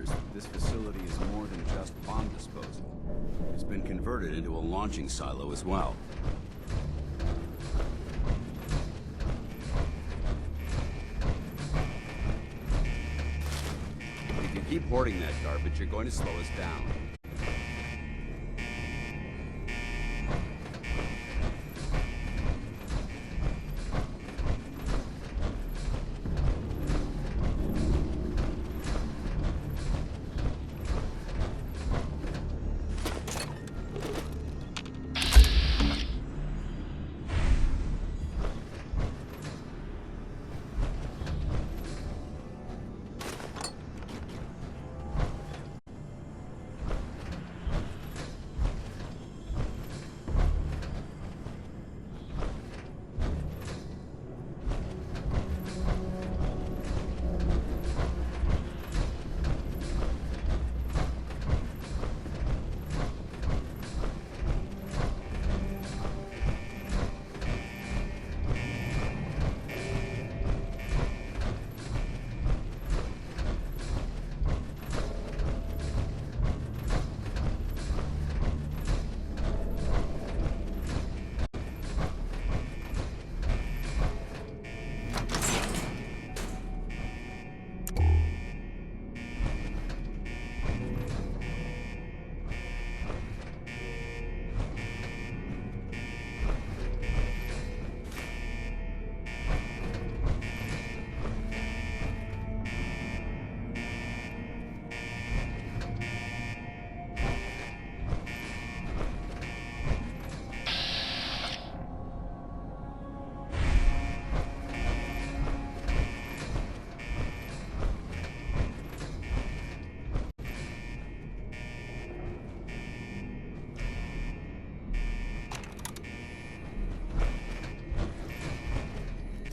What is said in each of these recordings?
appears that this facility is more than just bomb disposal. It's been converted into a launching silo as well. If you keep hoarding that garbage, you're going to slow us down.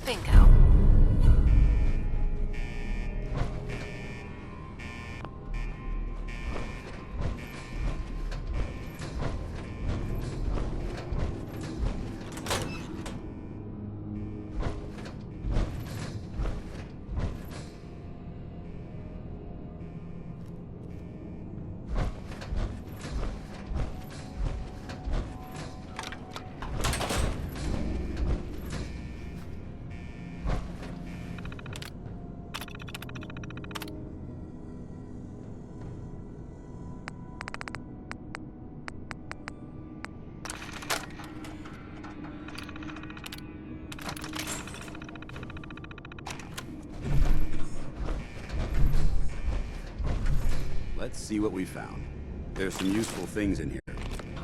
Bingo. Let's see what we found. There's some useful things in here.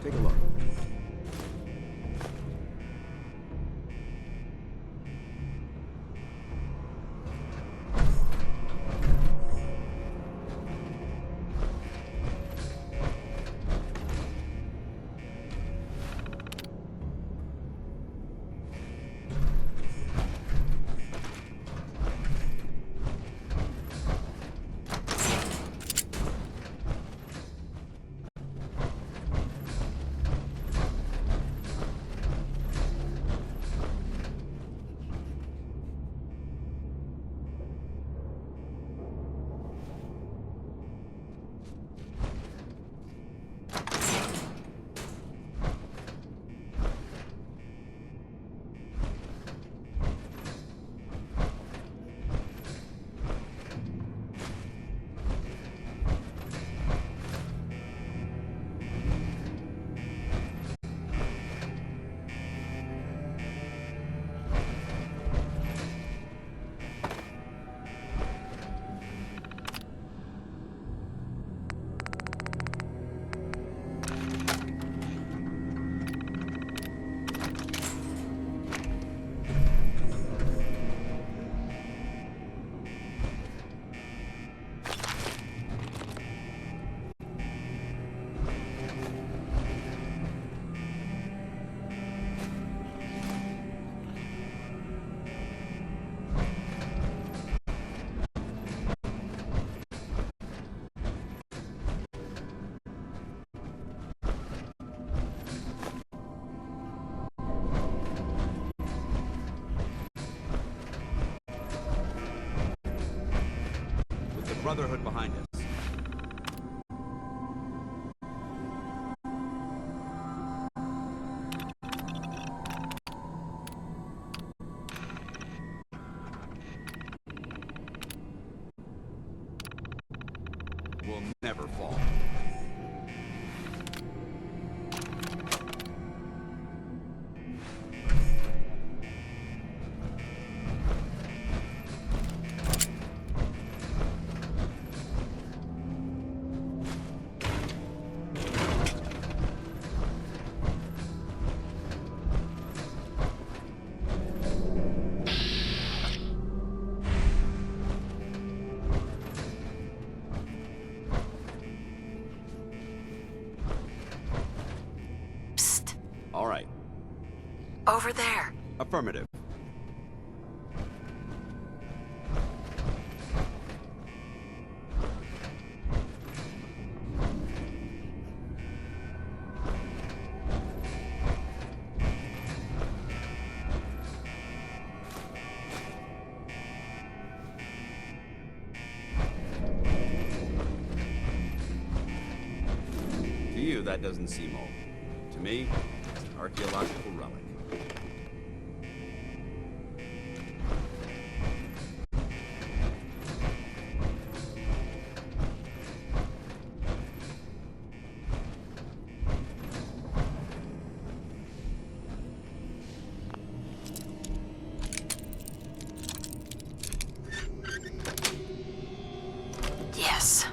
Take a look. Brotherhood behind us. over there. Affirmative. To you, that doesn't seem old. To me, it's an archaeological relic. Yes.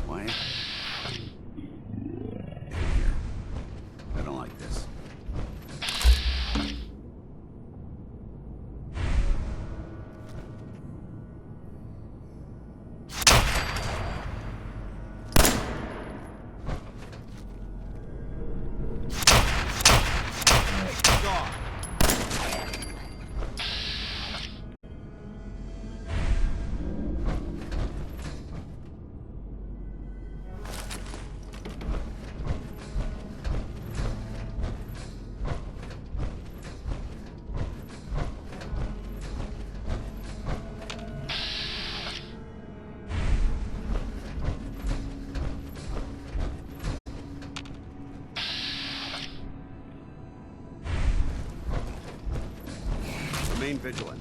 Why? Here. I don't like this. Remain vigilant.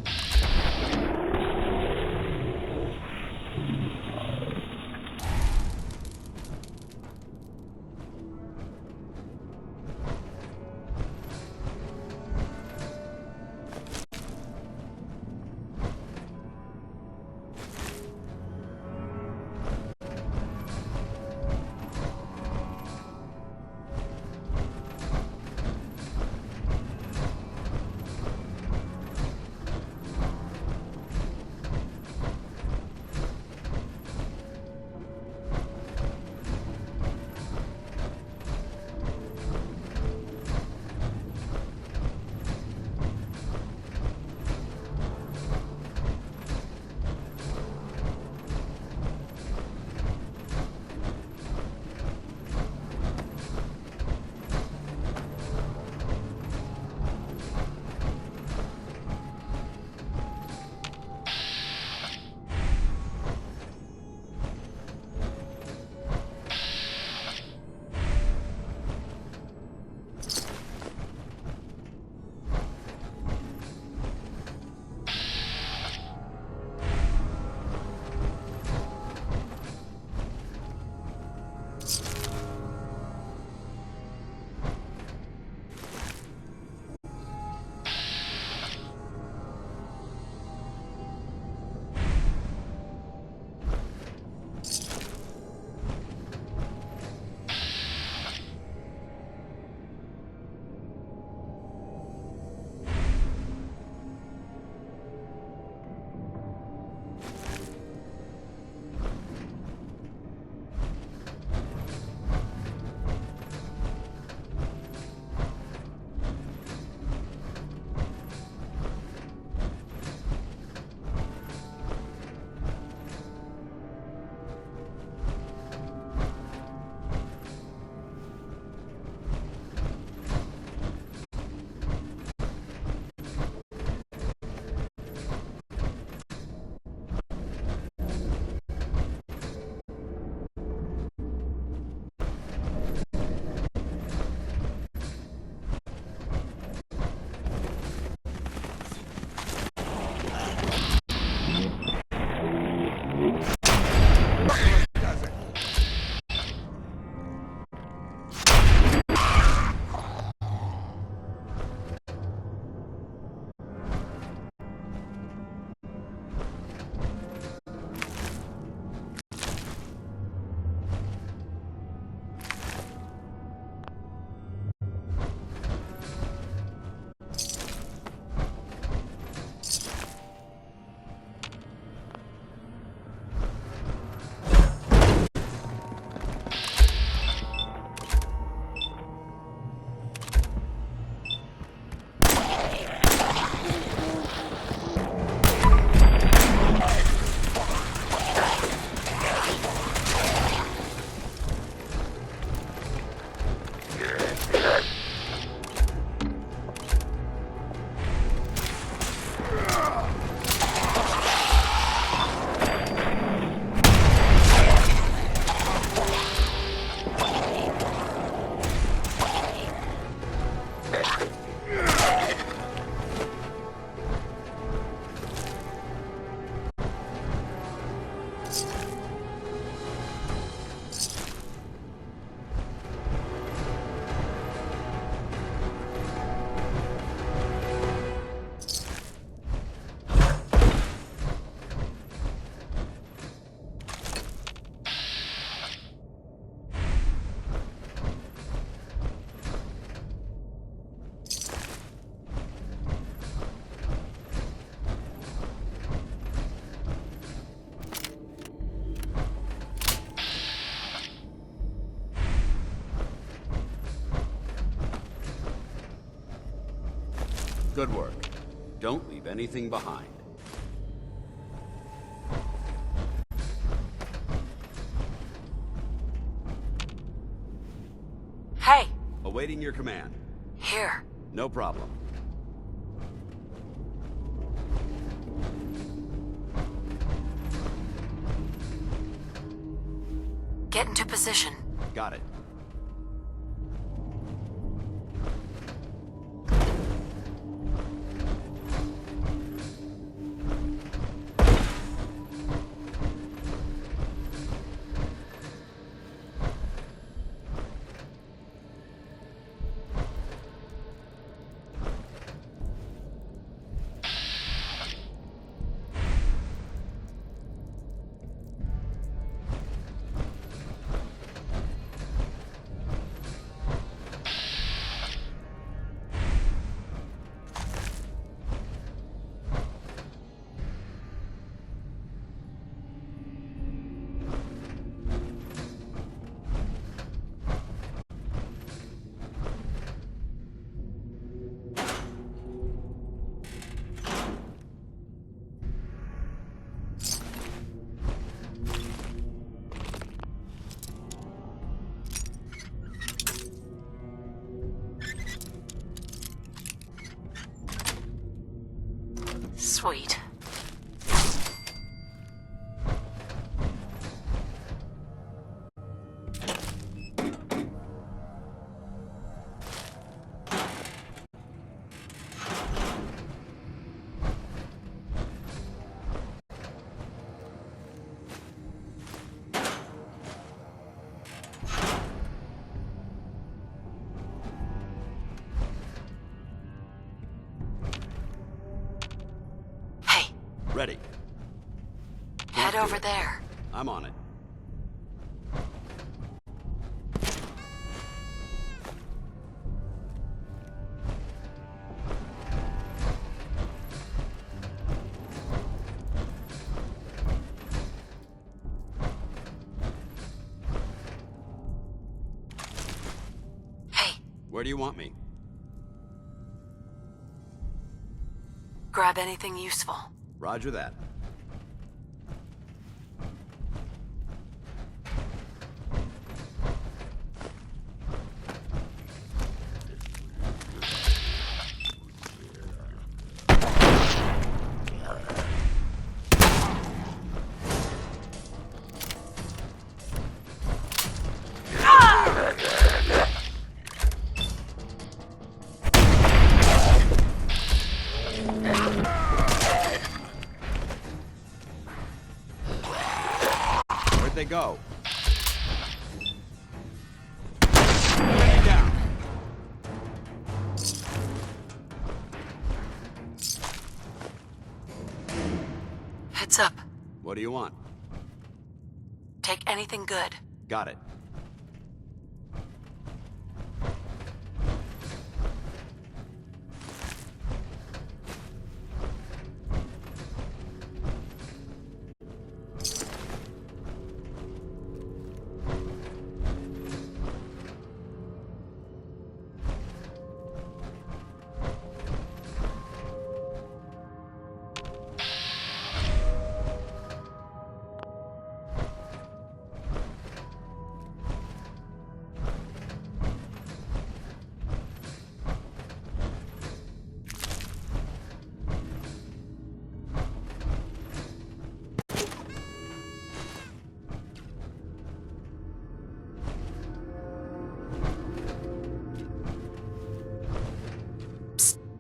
Good work. Don't leave anything behind. Hey! Awaiting your command. Here. No problem. Get into position. Got it. Sweet. Hey, Ready. head over there. I'm on it. Hey, Where do you want me? grab anything useful. Roger that. Where'd they go? Down. Heads up. What do you want? Take anything good. Got it.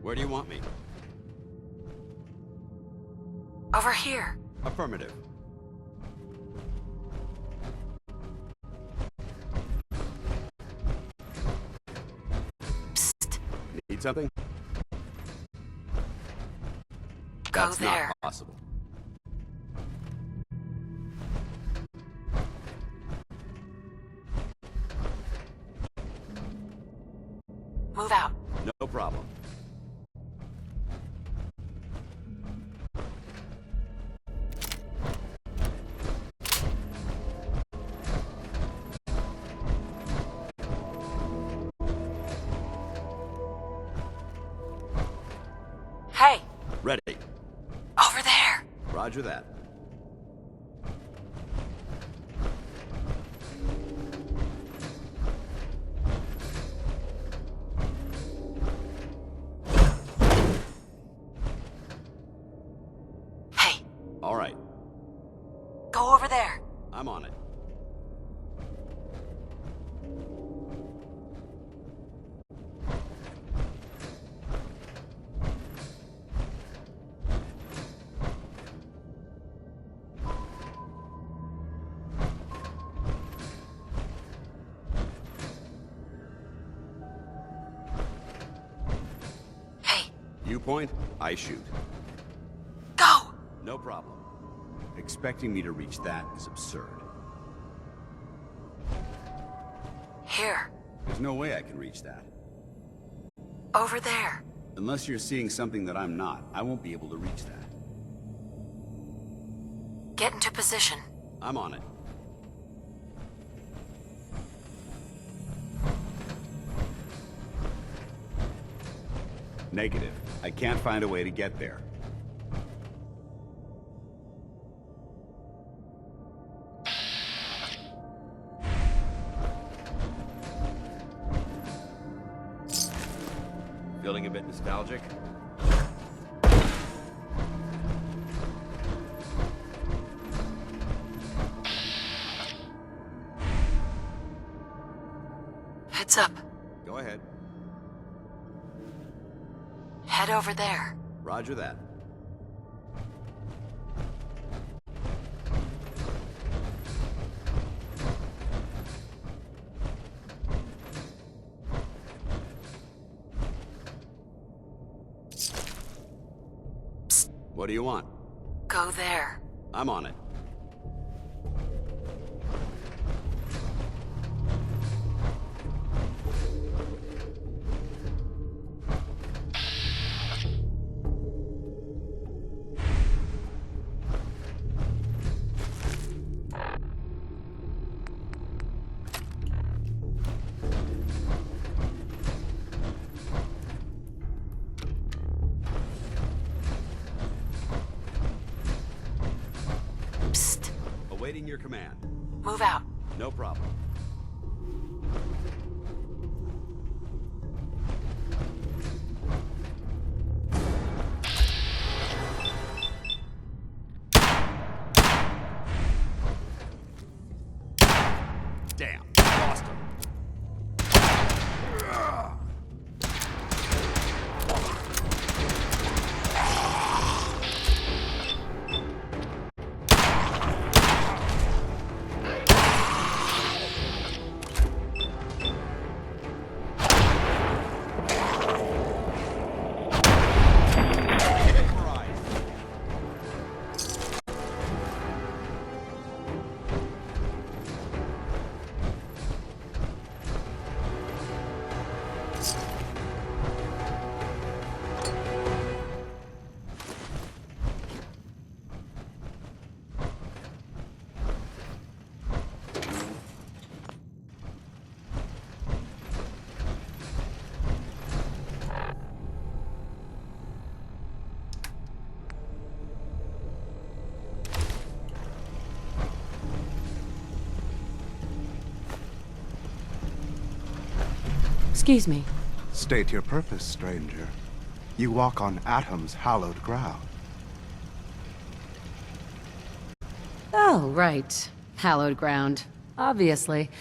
Where do you want me? Over here. Affirmative. Psst. Need something? Go That's there. not possible. Move out. No problem. Roger that. Hey, All right, go over there. I'm on it. Hey, You point, I shoot. go! No problem. Expecting me to reach that is absurd. Here, There's no way I can reach that. over there. Unless you're seeing something that I'm not, I won't be able to reach that. Get into position. I'm on it. Negative. I can't find a way to get there. Feeling a bit nostalgic? Heads up. Go ahead. Head over there. Roger that. What do you want? Go there. I'm on it. Psst. Awaiting your command. Move out. No problem. Damn, lost him. Excuse me. State your purpose, stranger. You walk on Atom's hallowed ground. Oh, right. Hallowed ground. Obviously.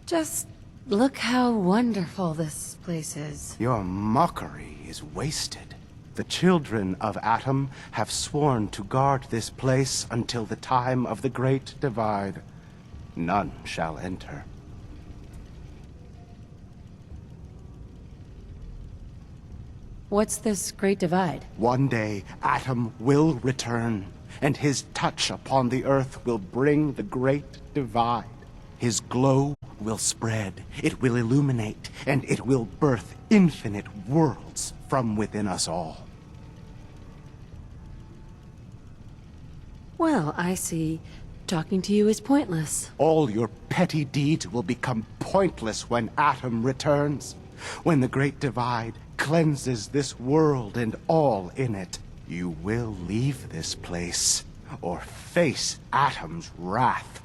Just look how wonderful this place is. Your mockery is wasted. The children of Atom have sworn to guard this place until the time of the Great Divide. None shall enter. What's this Great Divide? One day, Atom will return, and his touch upon the earth will bring the Great Divide. His glow will spread, it will illuminate, and it will birth infinite worlds from within us all. Well, I see. Talking to you is pointless. All your petty deeds will become pointless when Atom returns. When the Great Divide cleanses this world and all in it, you will leave this place or face Atom's wrath.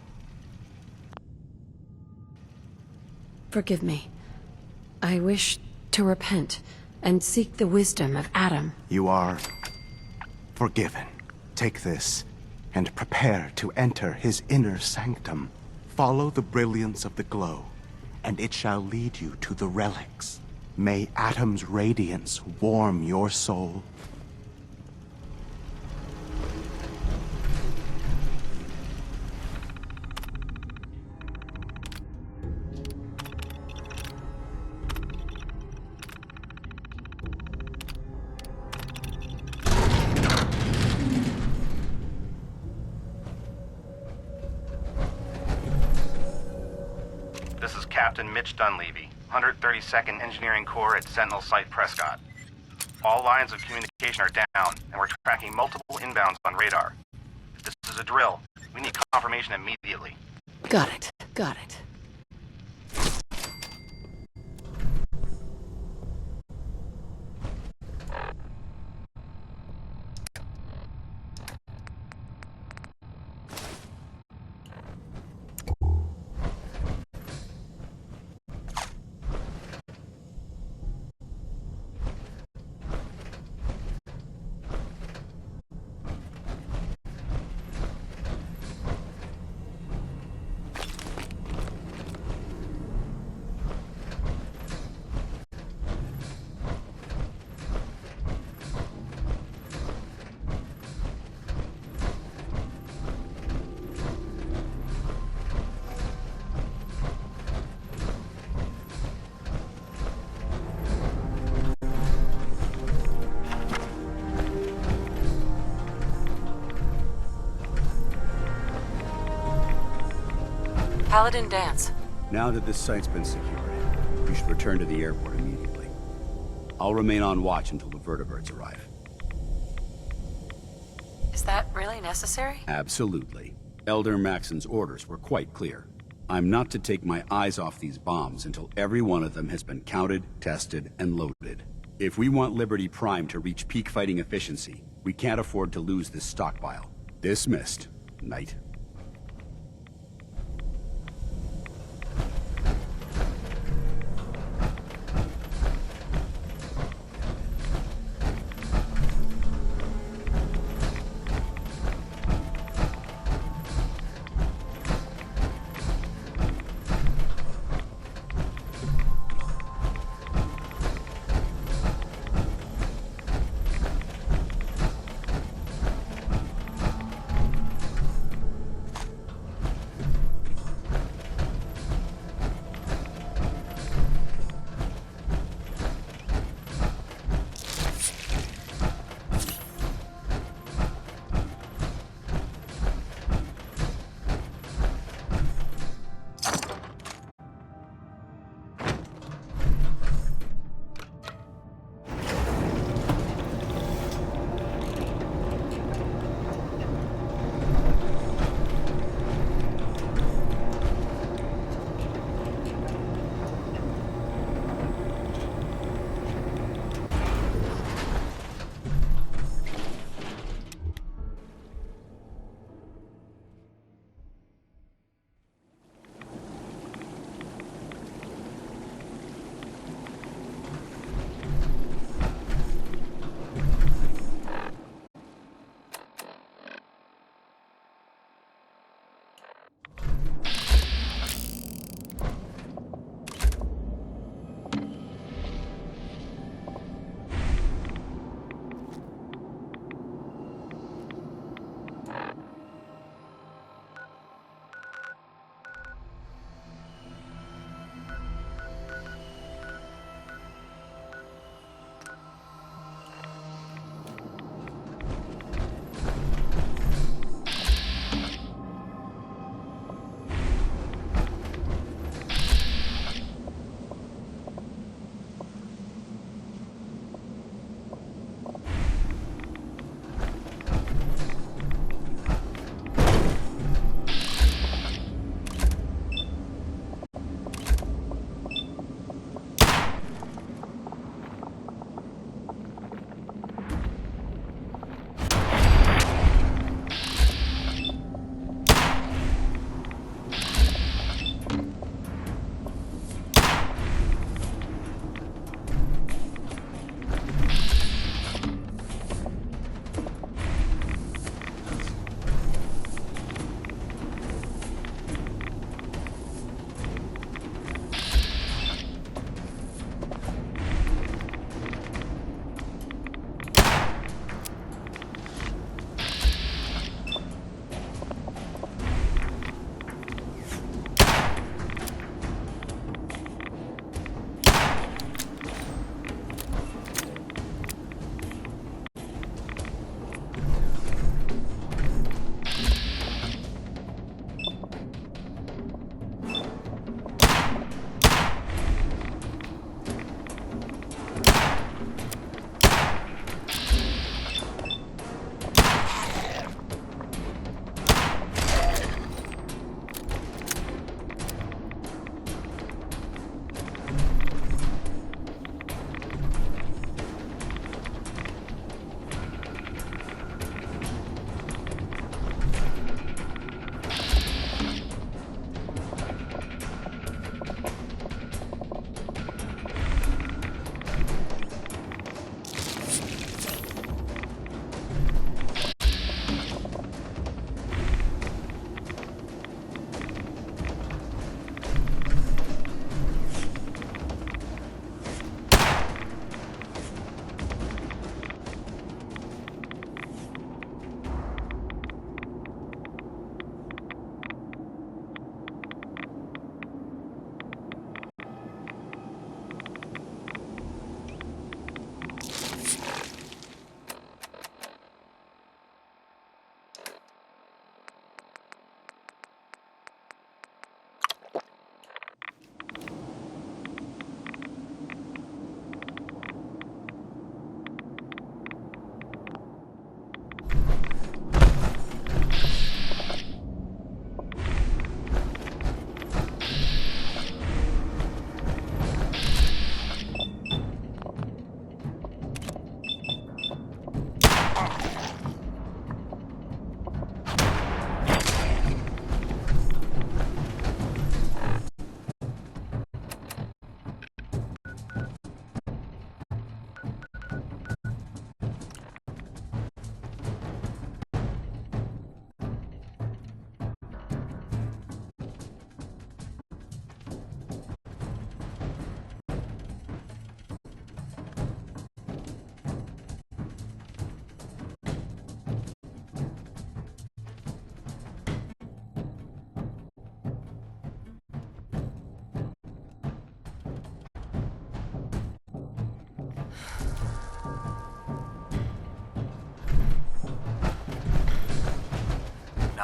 Forgive me. I wish to repent and seek the wisdom of Atom. You are forgiven. Take this and prepare to enter his inner sanctum. Follow the brilliance of the glow, and it shall lead you to the relics. May Atom's radiance warm your soul. This is Captain Mitch Dunleavy, 132nd Engineering Corps at Sentinel Site Prescott. All lines of communication are down, and we're tracking multiple inbounds on radar. If this is a drill, we need confirmation immediately. Got it. Got it. Paladin Dance. Now that this site's been secured, you should return to the airport immediately. I'll remain on watch until the vertibirds arrive. Is that really necessary? Absolutely. Elder Maxon's orders were quite clear. I'm not to take my eyes off these bombs until every one of them has been counted, tested, and loaded. If we want Liberty Prime to reach peak fighting efficiency, we can't afford to lose this stockpile. Dismissed, Knight.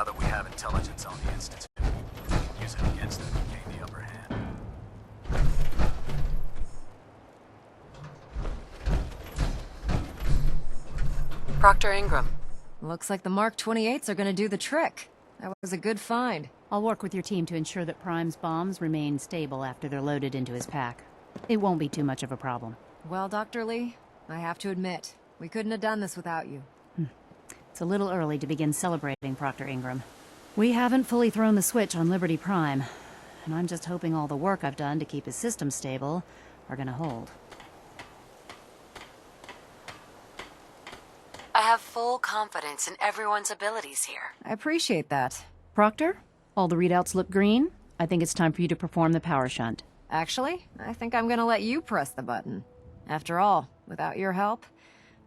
now that we have intelligence on the Institute. Use it against them and gain the upper hand. Proctor Ingram. Looks like the Mark 28s are gonna do the trick. That was a good find. I'll work with your team to ensure that Prime's bombs remain stable after they're loaded into his pack. It won't be too much of a problem. Well, Dr. Lee, I have to admit, we couldn't have done this without you. It's a little early to begin celebrating, Proctor Ingram. We haven't fully thrown the switch on Liberty Prime, and I'm just hoping all the work I've done to keep his system stable are gonna hold. I have full confidence in everyone's abilities here. I appreciate that. Proctor, all the readouts look green. I think it's time for you to perform the power shunt. Actually, I think I'm gonna let you press the button. After all, without your help,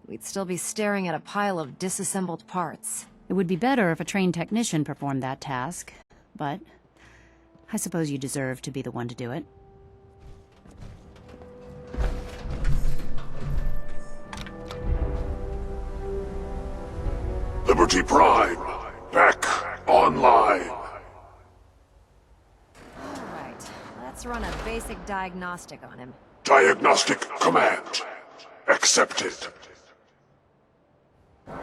we'd still be staring at a pile of disassembled parts. It would be better if a trained technician performed that task, but I suppose you deserve to be the one to do it. Liberty Prime, back online. Alright, let's run a basic diagnostic on him. Diagnostic command accepted.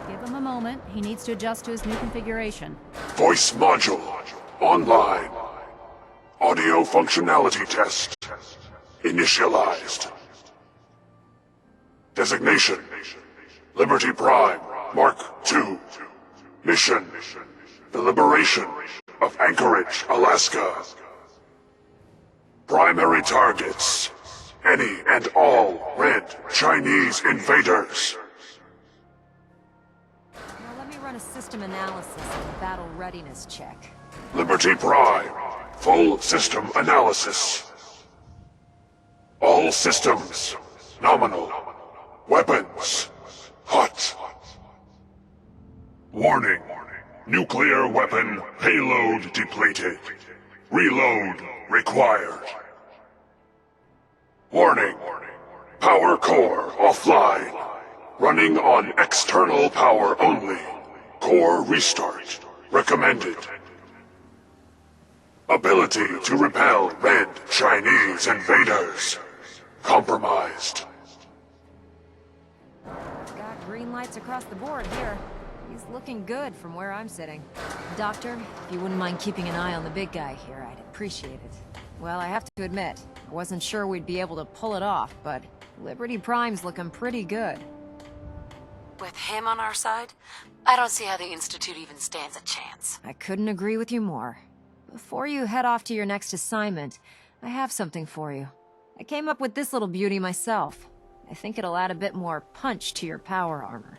Give him a moment. He needs to adjust to his new configuration. Voice module online. Audio functionality test initialized. Designation: Liberty Prime Mark II. Mission: the liberation of Anchorage, Alaska. Primary targets: any and all red Chinese invaders. Now let me run a system analysis and a battle readiness check. Liberty Prime, full system analysis. All systems nominal. Weapons hot. Warning. Nuclear weapon payload depleted. Reload required. Warning. Power core offline. Running on external power only. Core restart recommended. Ability to repel red Chinese invaders compromised. Got green lights across the board here. He's looking good from where I'm sitting. Doctor, if you wouldn't mind keeping an eye on the big guy here, I'd appreciate it. Well, I have to admit, I wasn't sure we'd be able to pull it off, but Liberty Prime's looking pretty good. With him on our side, I don't see how the Institute even stands a chance. I couldn't agree with you more. Before you head off to your next assignment, I have something for you. I came up with this little beauty myself. I think it'll add a bit more punch to your power armor.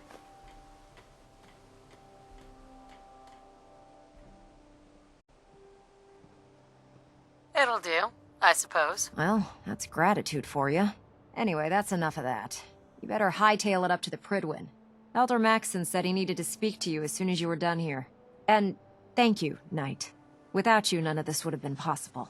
It'll do, I suppose. Well, that's gratitude for you. Anyway, that's enough of that. You better hightail it up to the Prydwen. Elder Maxson said he needed to speak to you as soon as you were done here. And thank you, Knight. Without you, none of this would have been possible.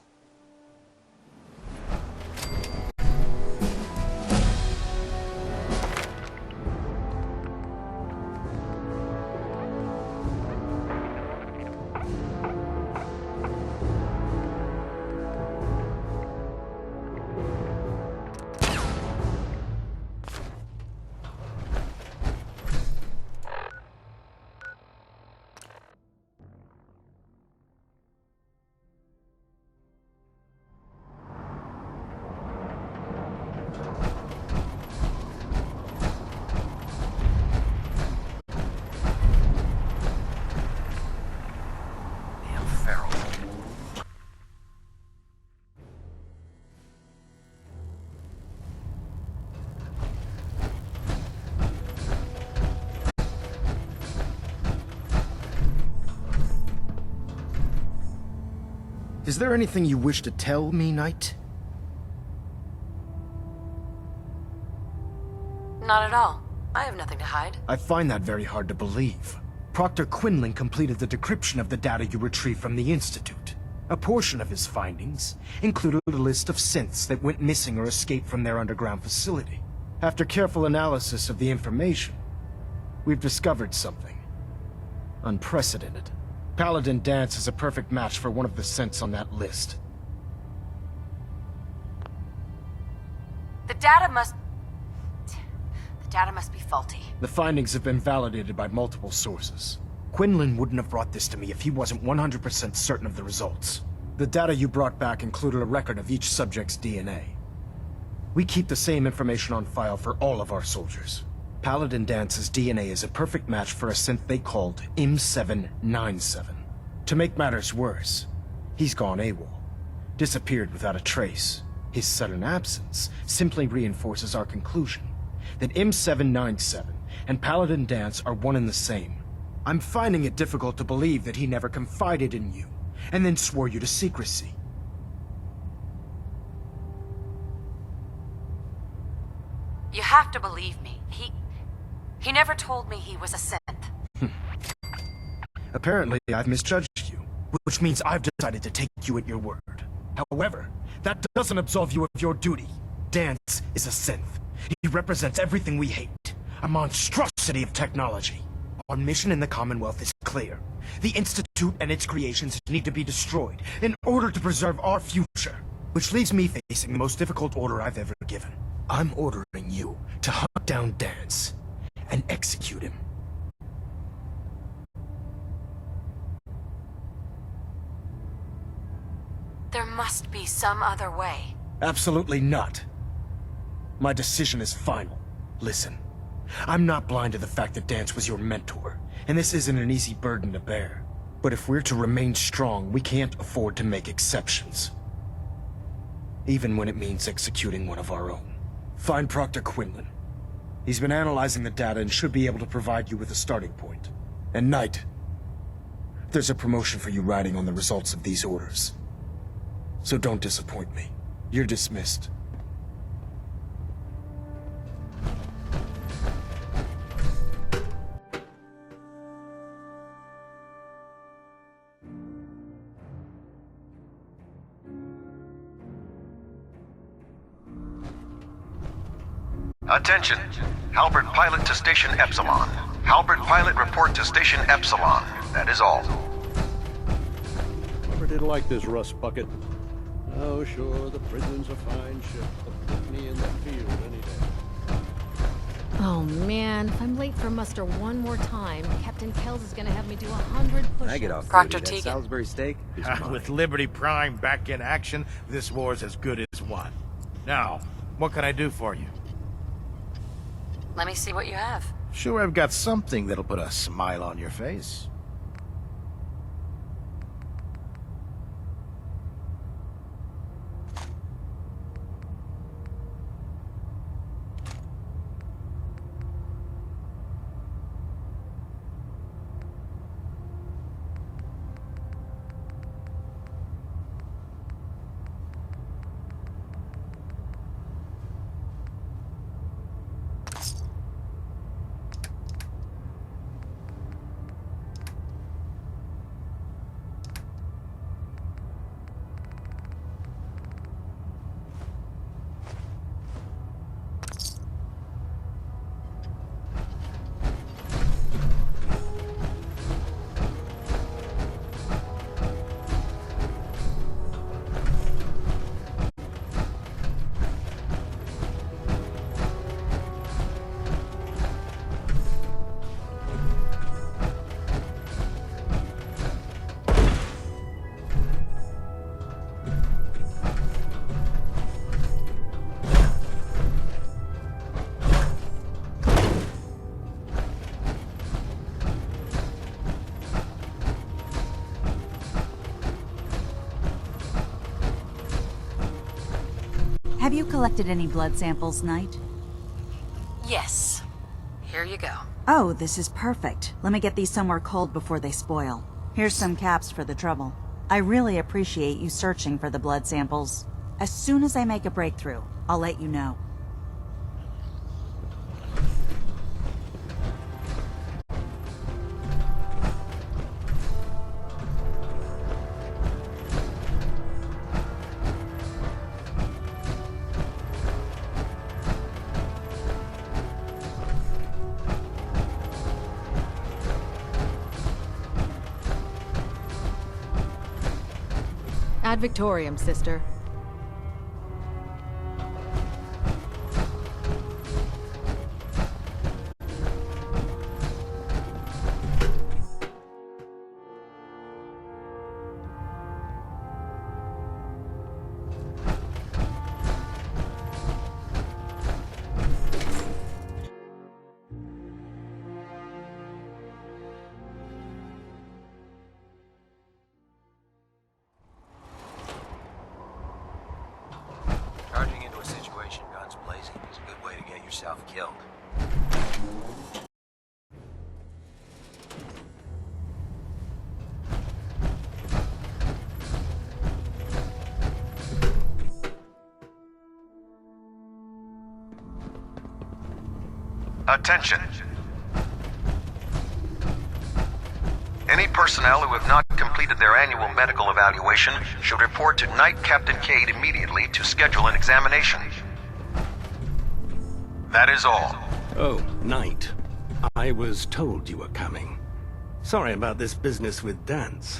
Is there anything you wish to tell me, Knight? Not at all. I have nothing to hide. I find that very hard to believe. Proctor Quinlan completed the decryption of the data you retrieved from the Institute. A portion of his findings included a list of synths that went missing or escaped from their underground facility. After careful analysis of the information, we've discovered something unprecedented. Paladin Danse is a perfect match for one of the scents on that list. The data must be faulty. The findings have been validated by multiple sources. Quinlan wouldn't have brought this to me if he wasn't 100% certain of the results. The data you brought back included a record of each subject's DNA. We keep the same information on file for all of our soldiers. Paladin Dance's DNA is a perfect match for a synth they called M797. To make matters worse, he's gone AWOL. Disappeared without a trace. His sudden absence simply reinforces our conclusion that M797 and Paladin Danse are one and the same. I'm finding it difficult to believe that he never confided in you, and then swore you to secrecy. You have to believe me. He never told me he was a synth. Apparently, I've misjudged you, which means I've decided to take you at your word. However, that doesn't absolve you of your duty. Danse is a synth. He represents everything we hate. A monstrosity of technology. Our mission in the Commonwealth is clear. The Institute and its creations need to be destroyed in order to preserve our future. Which leaves me facing the most difficult order I've ever given. I'm ordering you to hunt down Danse and execute him. There must be some other way. Absolutely not. My decision is final. Listen, I'm not blind to the fact that Danse was your mentor, and this isn't an easy burden to bear. But if we're to remain strong, we can't afford to make exceptions. Even when it means executing one of our own. Find Proctor Quinlan. He's been analyzing the data and should be able to provide you with a starting point. And Knight, there's a promotion for you riding on the results of these orders. So don't disappoint me. You're dismissed. Attention. Halbert pilot to Station Epsilon. Halbert pilot report to Station Epsilon. That is all. Never did like this rust bucket. Oh, sure, the prison's a fine ship, but put me in the field any day. Oh man, if I'm late for muster one more time, Captain Kells is gonna have me do 100 push-ups. I get off Proctor duty. That Tegan. Salisbury steak is mine. With Liberty Prime back in action, this war's as good as won. Now, what can I do for you? Let me see what you have. Sure, I've got something that'll put a smile on your face. Have you collected any blood samples, Knight? Yes. Here you go. Oh, this is perfect. Let me get these somewhere cold before they spoil. Here's some caps for the trouble. I really appreciate you searching for the blood samples. As soon as I make a breakthrough, I'll let you know. Ad Victoriam, sister. Charging into a situation, guns blazing, is a good way to get yourself killed. Attention. Any personnel who have not completed their annual medical evaluation should report to Knight Captain Cade immediately to schedule an examination. That is all. Oh, Knight. I was told you were coming. Sorry about this business with Dance.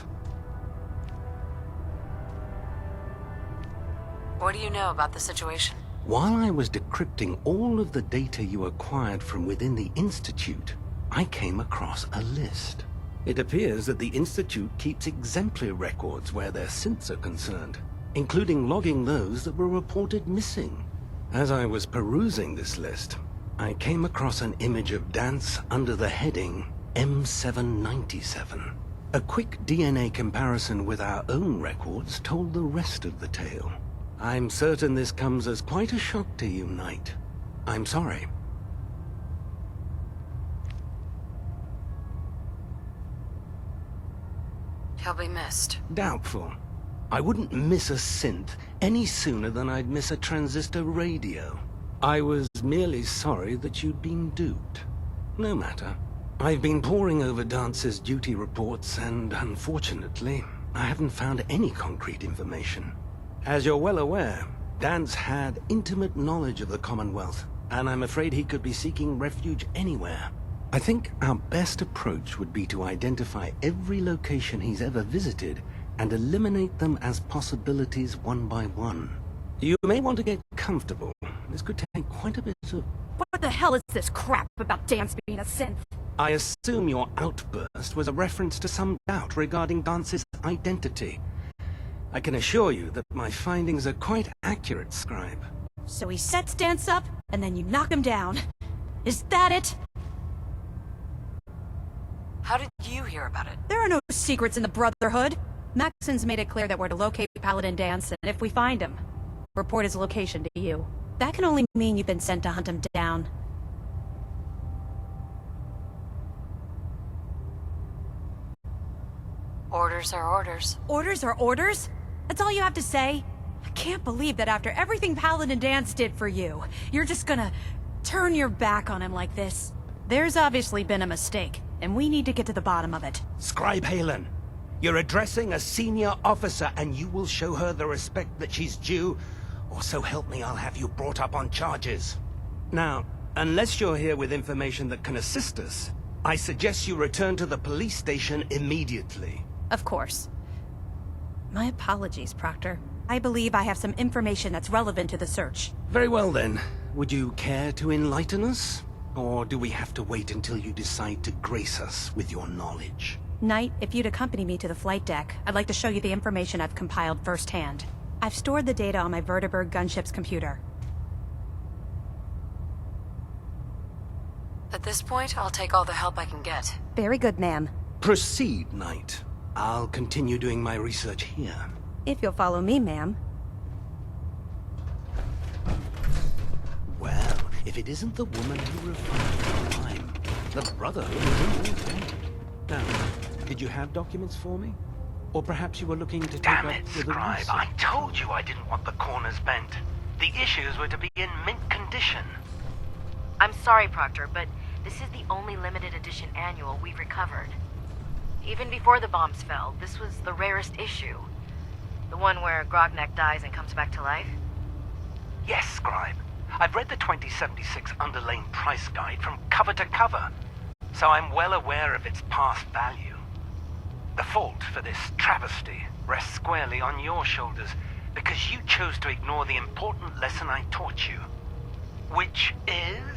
What do you know about the situation? While I was decrypting all of the data you acquired from within the Institute, I came across a list. It appears that the Institute keeps exemplary records where their synths are concerned, including logging those that were reported missing. As I was perusing this list, I came across an image of Dance under the heading M797. A quick DNA comparison with our own records told the rest of the tale. I'm certain this comes as quite a shock to you, Knight. I'm sorry. He'll be missed. Doubtful. I wouldn't miss a synth any sooner than I'd miss a transistor radio. I was merely sorry that you'd been duped. No matter. I've been poring over Dance's duty reports, and unfortunately, I haven't found any concrete information. As you're well aware, Dance had intimate knowledge of the Commonwealth, and I'm afraid he could be seeking refuge anywhere. I think our best approach would be to identify every location he's ever visited and eliminate them as possibilities one by one. You may want to get comfortable. This could take quite a bit of... What the hell is this crap about Dance being a synth? I assume your outburst was a reference to some doubt regarding Dance's identity. I can assure you that my findings are quite accurate, Scribe. So he sets Dance up, and then you knock him down. Is that it? How did you hear about it? There are no secrets in the Brotherhood. Maxon's made it clear that we're to locate Paladin Dance, and if we find him, report his location to you. That can only mean you've been sent to hunt him down. Orders are orders. Orders are orders? That's all you have to say? I can't believe that after everything Paladin Dance did for you, you're just gonna turn your back on him like this. There's obviously been a mistake, and we need to get to the bottom of it. Scribe Halen, you're addressing a senior officer, and you will show her the respect that she's due, or so help me, I'll have you brought up on charges. Now, unless you're here with information that can assist us, I suggest you return to the police station immediately. Of course. My apologies, Proctor. I believe I have some information that's relevant to the search. Very well then. Would you care to enlighten us? Or do we have to wait until you decide to grace us with your knowledge? Knight, if you'd accompany me to the flight deck, I'd like to show you the information I've compiled firsthand. I've stored the data on my Vertibird gunship's computer. At this point, I'll take all the help I can get. Very good, ma'am. Proceed, Knight. I'll continue doing my research here. If you'll follow me, ma'am. Well, if it isn't the woman who refined the crime, the Brotherhood is in all day. Now, did you have documents for me? Or perhaps you were looking to take Damn up it, with Scribe. research? I told you I didn't want the corners bent. The issues were to be in mint condition. I'm sorry, Proctor, but this is the only limited edition annual we've recovered. Even before the bombs fell, this was the rarest issue. The one where Grognak dies and comes back to life? Yes, Scribe. I've read the 2076 Underlane price guide from cover to cover, so I'm well aware of its past value. The fault for this travesty rests squarely on your shoulders because you chose to ignore the important lesson I taught you. Which is?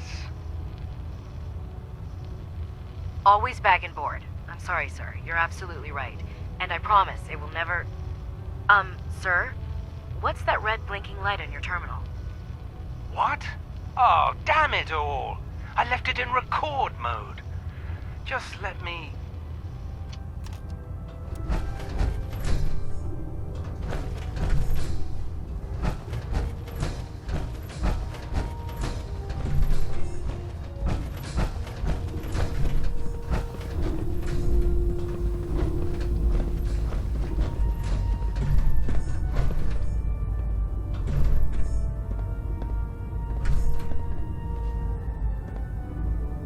Always back and board. I'm sorry, sir. You're absolutely right. And I promise it will never... Sir? What's that red blinking light on your terminal? What? Oh, damn it all! I left it in record mode. Just let me...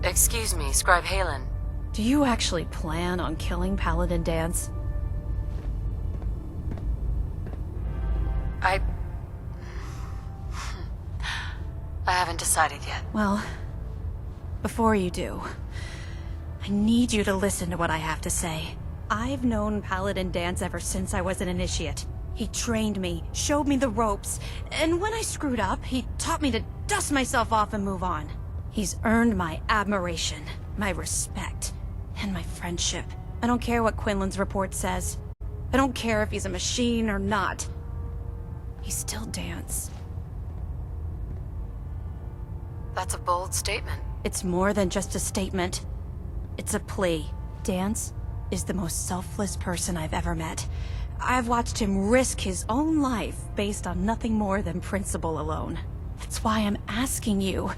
Excuse me, Scribe Halen. Do you actually plan on killing Paladin Danse? I haven't decided yet. Well, before you do, I need you to listen to what I have to say. I've known Paladin Danse ever since I was an initiate. He trained me, showed me the ropes, and when I screwed up, he taught me to dust myself off and move on. He's earned my admiration, my respect, and my friendship. I don't care what Quinlan's report says. I don't care if he's a machine or not. He's still Danse. That's a bold statement. It's more than just a statement. It's a plea. Danse is the most selfless person I've ever met. I've watched him risk his own life based on nothing more than principle alone. That's why I'm asking you.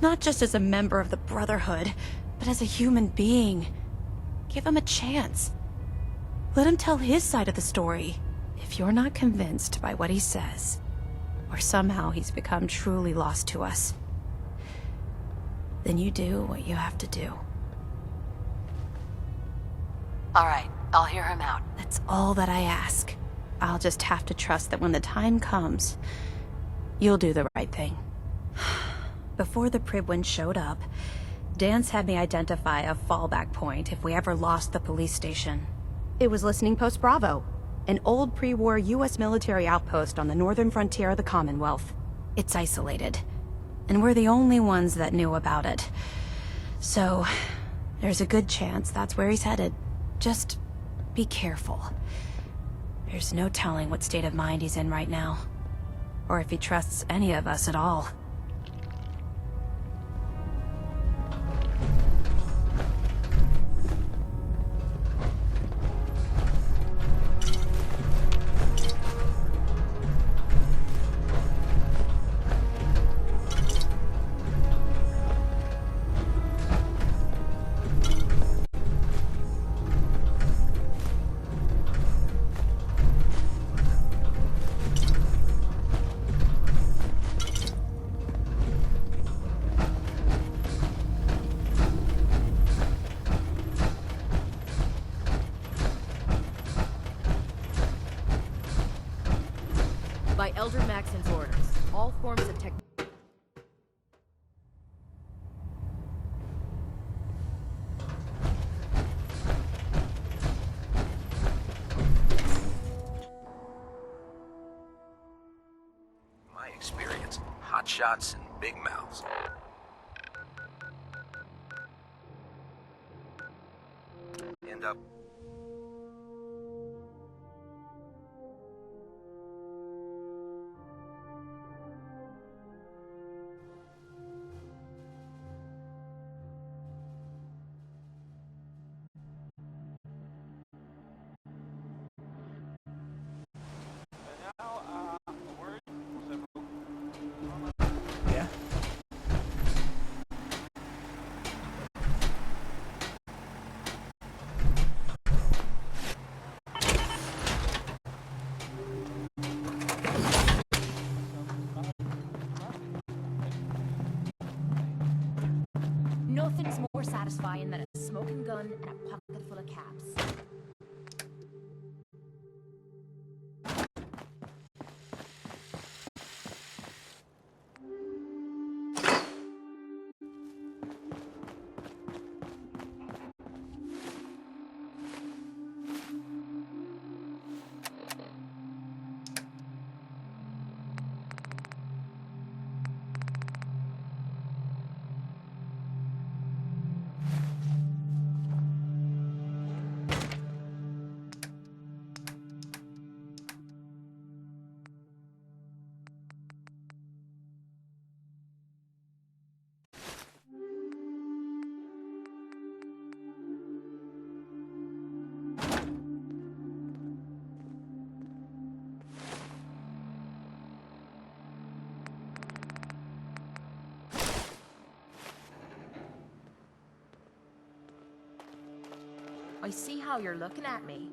Not just as a member of the Brotherhood, but as a human being. Give him a chance. Let him tell his side of the story. If you're not convinced by what he says, or somehow he's become truly lost to us, then you do what you have to do. All right, I'll hear him out. That's all that I ask. I'll just have to trust that when the time comes, you'll do the right thing. Before the Pribwin showed up, Danse had me identify a fallback point if we ever lost the police station. It was Listening Post Bravo, an old pre-war US military outpost on the northern frontier of the Commonwealth. It's isolated, and we're the only ones that knew about it. So, there's a good chance that's where he's headed. Just be careful. There's no telling what state of mind he's in right now, or if he trusts any of us at all. By Elder Maxon's orders, all forms of tech... My experience, hot shots and big mouths. End up... Yeah? Nothing's more satisfying than a smoking gun and a pocket full of caps. I see how you're looking at me.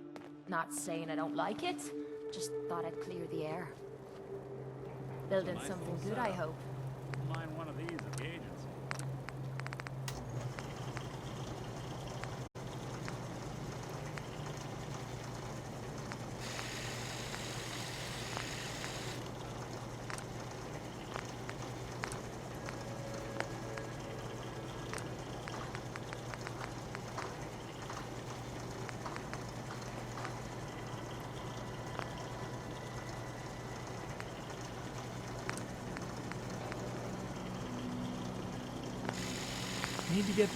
Not saying I don't like it, just thought I'd clear the air. Building something good, I hope. Mind one of these at the agency. Need to get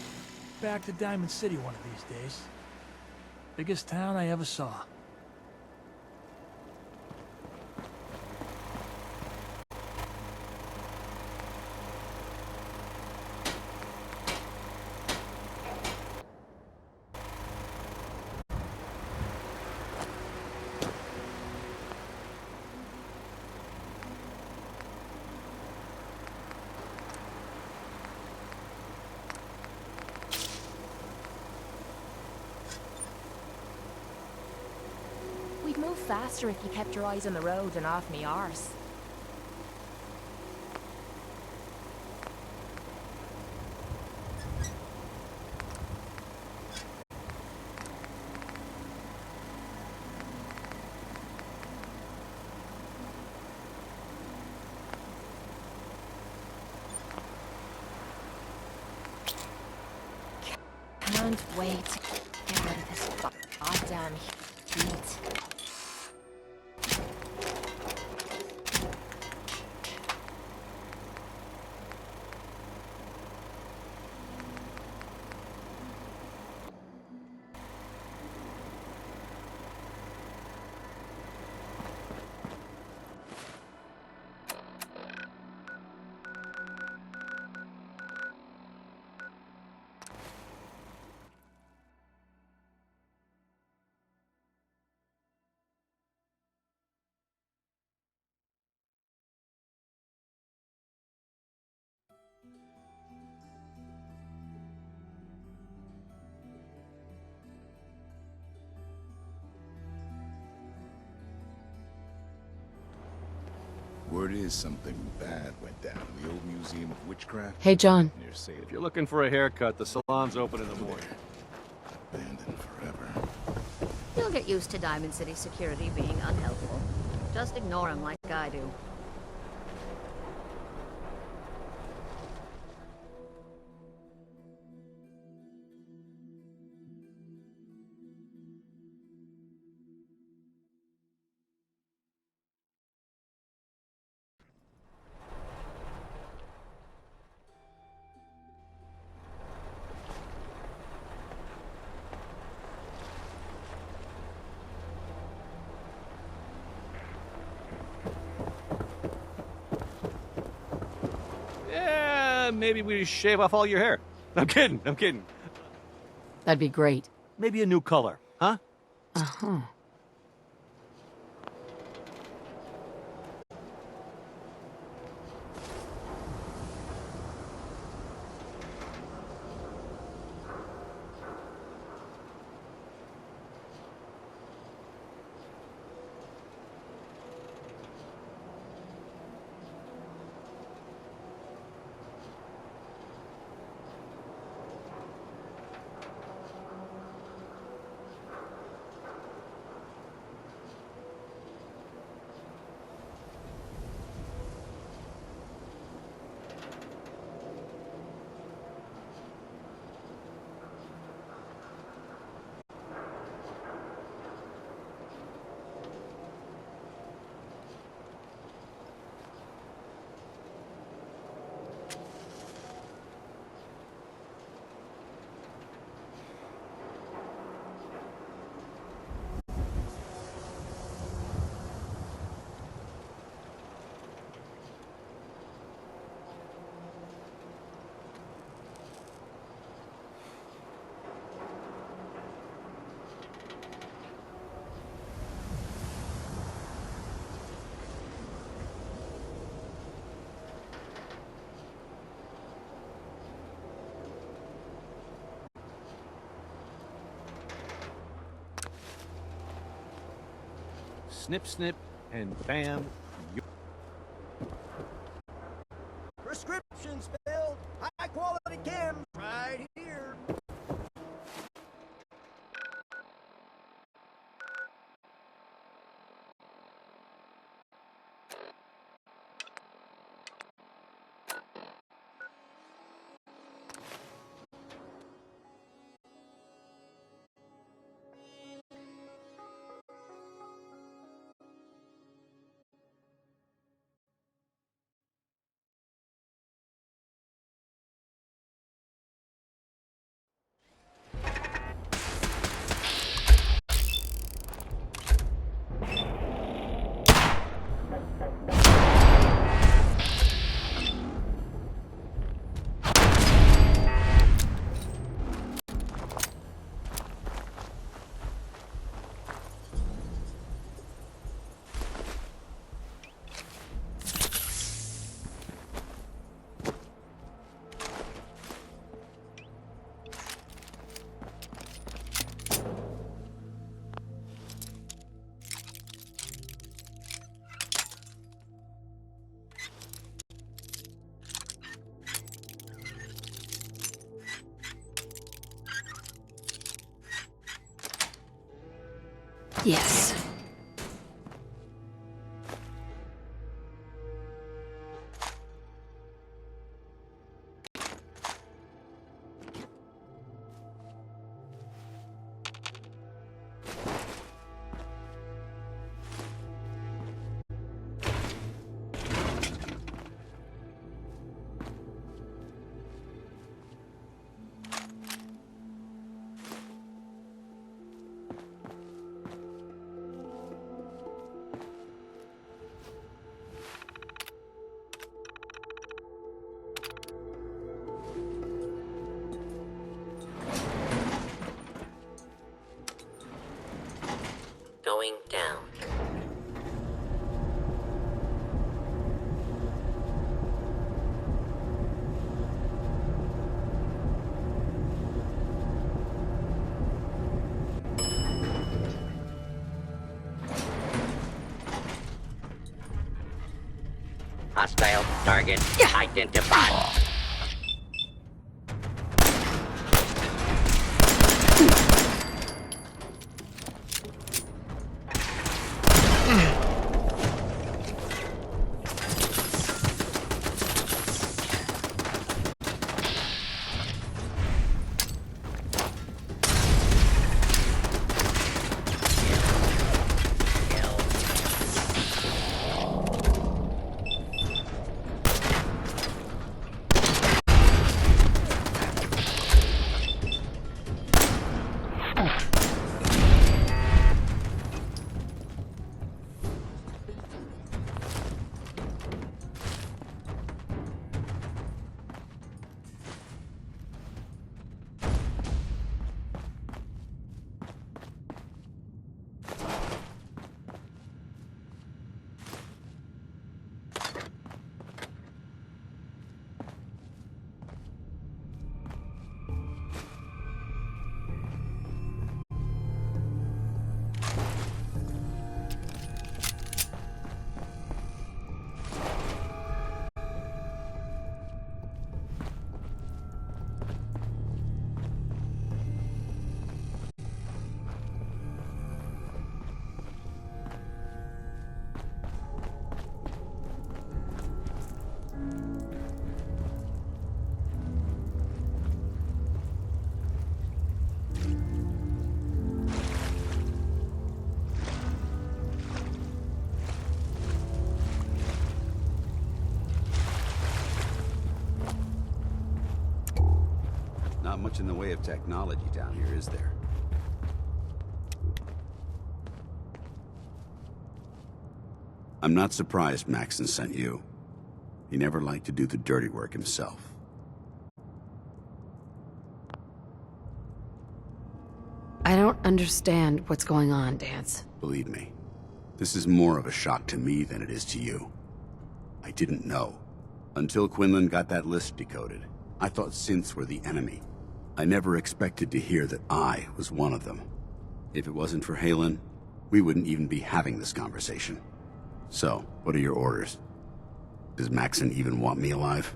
back to Diamond City one of these days. Biggest town I ever saw. We'd move faster if you kept your eyes on the road and off me arse. Can't wait to get rid of this goddamn heat. Word is something bad went down in the old Museum of Witchcraft. Hey, John. Near Salem. If you're looking for a haircut, the salon's open in the morning. Abandoned forever. You'll get used to Diamond City security being unhelpful. Just ignore them like I do. Yeah, maybe we shave off all your hair. I'm kidding, I'm kidding. That'd be great. Maybe a new color, huh? Uh-huh. snip snip, and bam. Prescriptions filled. High quality chems right here. Yes. Going down. Hostile target identified. Not much in the way of technology down here, is there? I'm not surprised Maxson sent you. He never liked to do the dirty work himself. I don't understand what's going on, Danse. Believe me, this is more of a shock to me than it is to you. I didn't know. Until Quinlan got that list decoded, I thought synths were the enemy. I never expected to hear that I was one of them. If it wasn't for Haylen, we wouldn't even be having this conversation. So, what are your orders? Does Maxson even want me alive?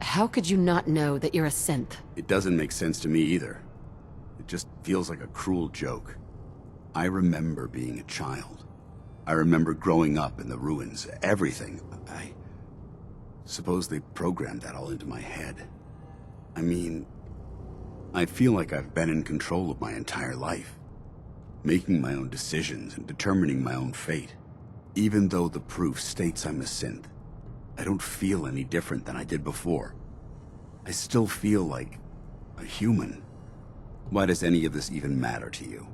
How could you not know that you're a synth? It doesn't make sense to me either. It just feels like a cruel joke. I remember being a child. I remember growing up in the ruins, everything. I suppose they programmed that all into my head. I mean, I feel like I've been in control of my entire life, making my own decisions and determining my own fate. Even though the proof states I'm a synth, I don't feel any different than I did before. I still feel like a human. Why does any of this even matter to you?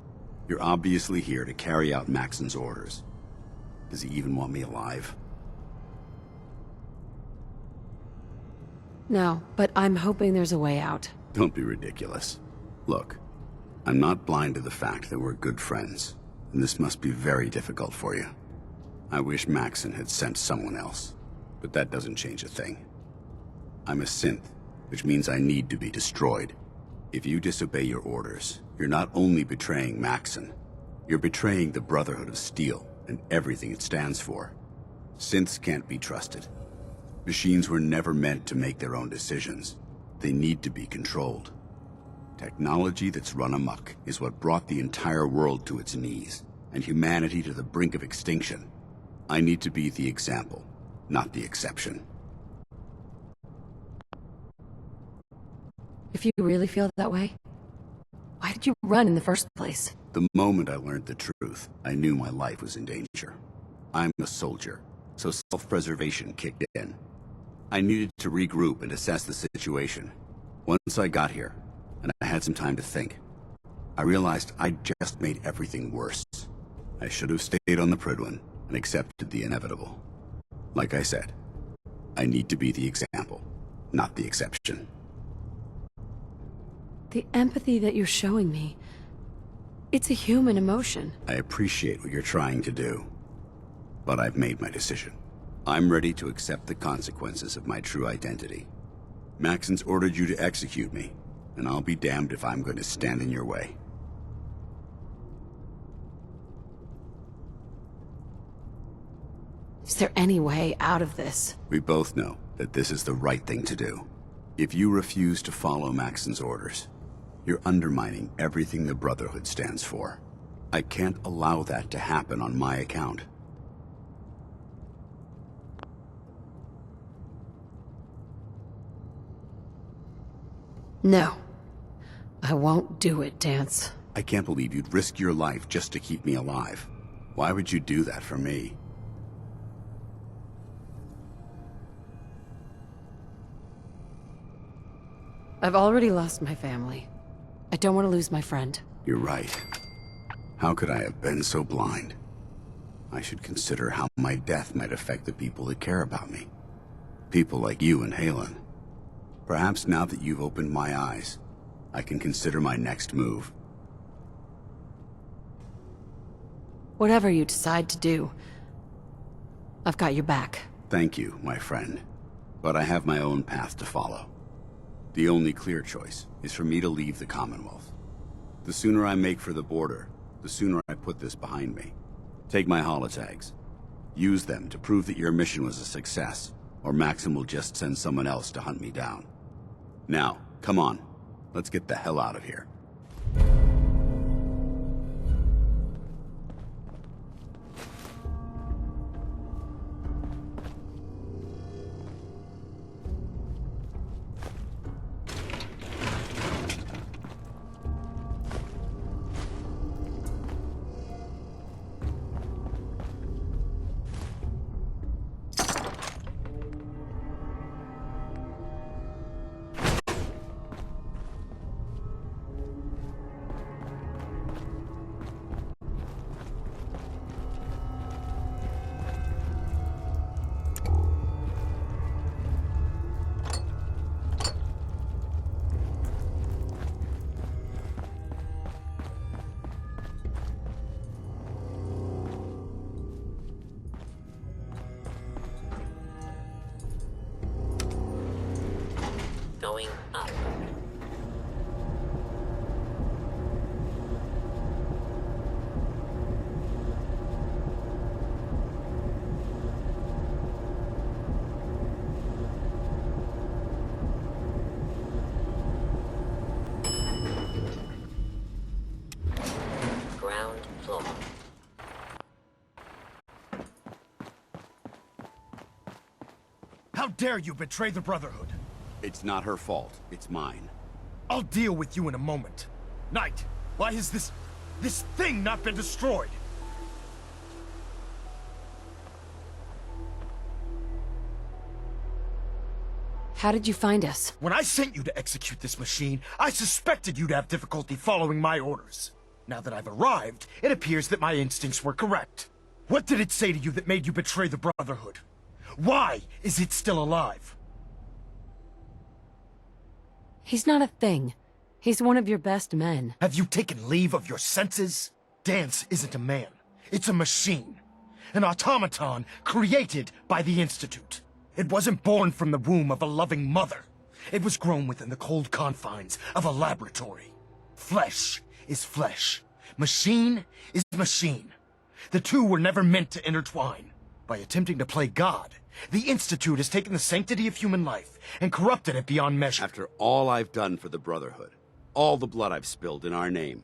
You're obviously here to carry out Maxson's orders. Does he even want me alive? No, but I'm hoping there's a way out. Don't be ridiculous. Look, I'm not blind to the fact that we're good friends, and this must be very difficult for you. I wish Maxson had sent someone else, but that doesn't change a thing. I'm a synth, which means I need to be destroyed. If you disobey your orders, you're not only betraying Maxson, you're betraying the Brotherhood of Steel and everything it stands for. Synths can't be trusted. Machines were never meant to make their own decisions. They need to be controlled. Technology that's run amok is what brought the entire world to its knees, and humanity to the brink of extinction. I need to be the example, not the exception. If you really feel that way, why did you run in the first place? The moment I learned the truth, I knew my life was in danger. I'm a soldier, so self-preservation kicked in. I needed to regroup and assess the situation. Once I got here, and I had some time to think, I realized I'd just made everything worse. I should have stayed on the Prydwen and accepted the inevitable. Like I said, I need to be the example, not the exception. The empathy that you're showing me, it's a human emotion. I appreciate what you're trying to do, but I've made my decision. I'm ready to accept the consequences of my true identity. Maxson's ordered you to execute me, and I'll be damned if I'm going to stand in your way. Is there any way out of this? We both know that this is the right thing to do. If you refuse to follow Maxson's orders, you're undermining everything the Brotherhood stands for. I can't allow that to happen on my account. No. I won't do it, Danse. I can't believe you'd risk your life just to keep me alive. Why would you do that for me? I've already lost my family. I don't want to lose my friend. You're right. How could I have been so blind? I should consider how my death might affect the people that care about me. People like you and Haylen. Perhaps now that you've opened my eyes, I can consider my next move. Whatever you decide to do, I've got your back. Thank you, my friend. But I have my own path to follow. The only clear choice is for me to leave the Commonwealth. The sooner I make for the border, the sooner I put this behind me. Take my holotags. Use them to prove that your mission was a success, or Maxson will just send someone else to hunt me down. Now, come on. Let's get the hell out of here. going up. Ground floor. How dare you betray the Brotherhood? It's not her fault. It's mine. I'll deal with you in a moment. Knight, why has this thing not been destroyed? How did you find us? When I sent you to execute this machine, I suspected you'd have difficulty following my orders. Now that I've arrived, it appears that my instincts were correct. What did it say to you that made you betray the Brotherhood? Why is it still alive? He's not a thing. He's one of your best men. Have you taken leave of your senses? Dance isn't a man. It's a machine. An automaton created by the Institute. It wasn't born from the womb of a loving mother. It was grown within the cold confines of a laboratory. Flesh is flesh. Machine is machine. The two were never meant to intertwine. By attempting to play God, the Institute has taken the sanctity of human life and corrupted it beyond measure. After all I've done for the Brotherhood, all the blood I've spilled in our name,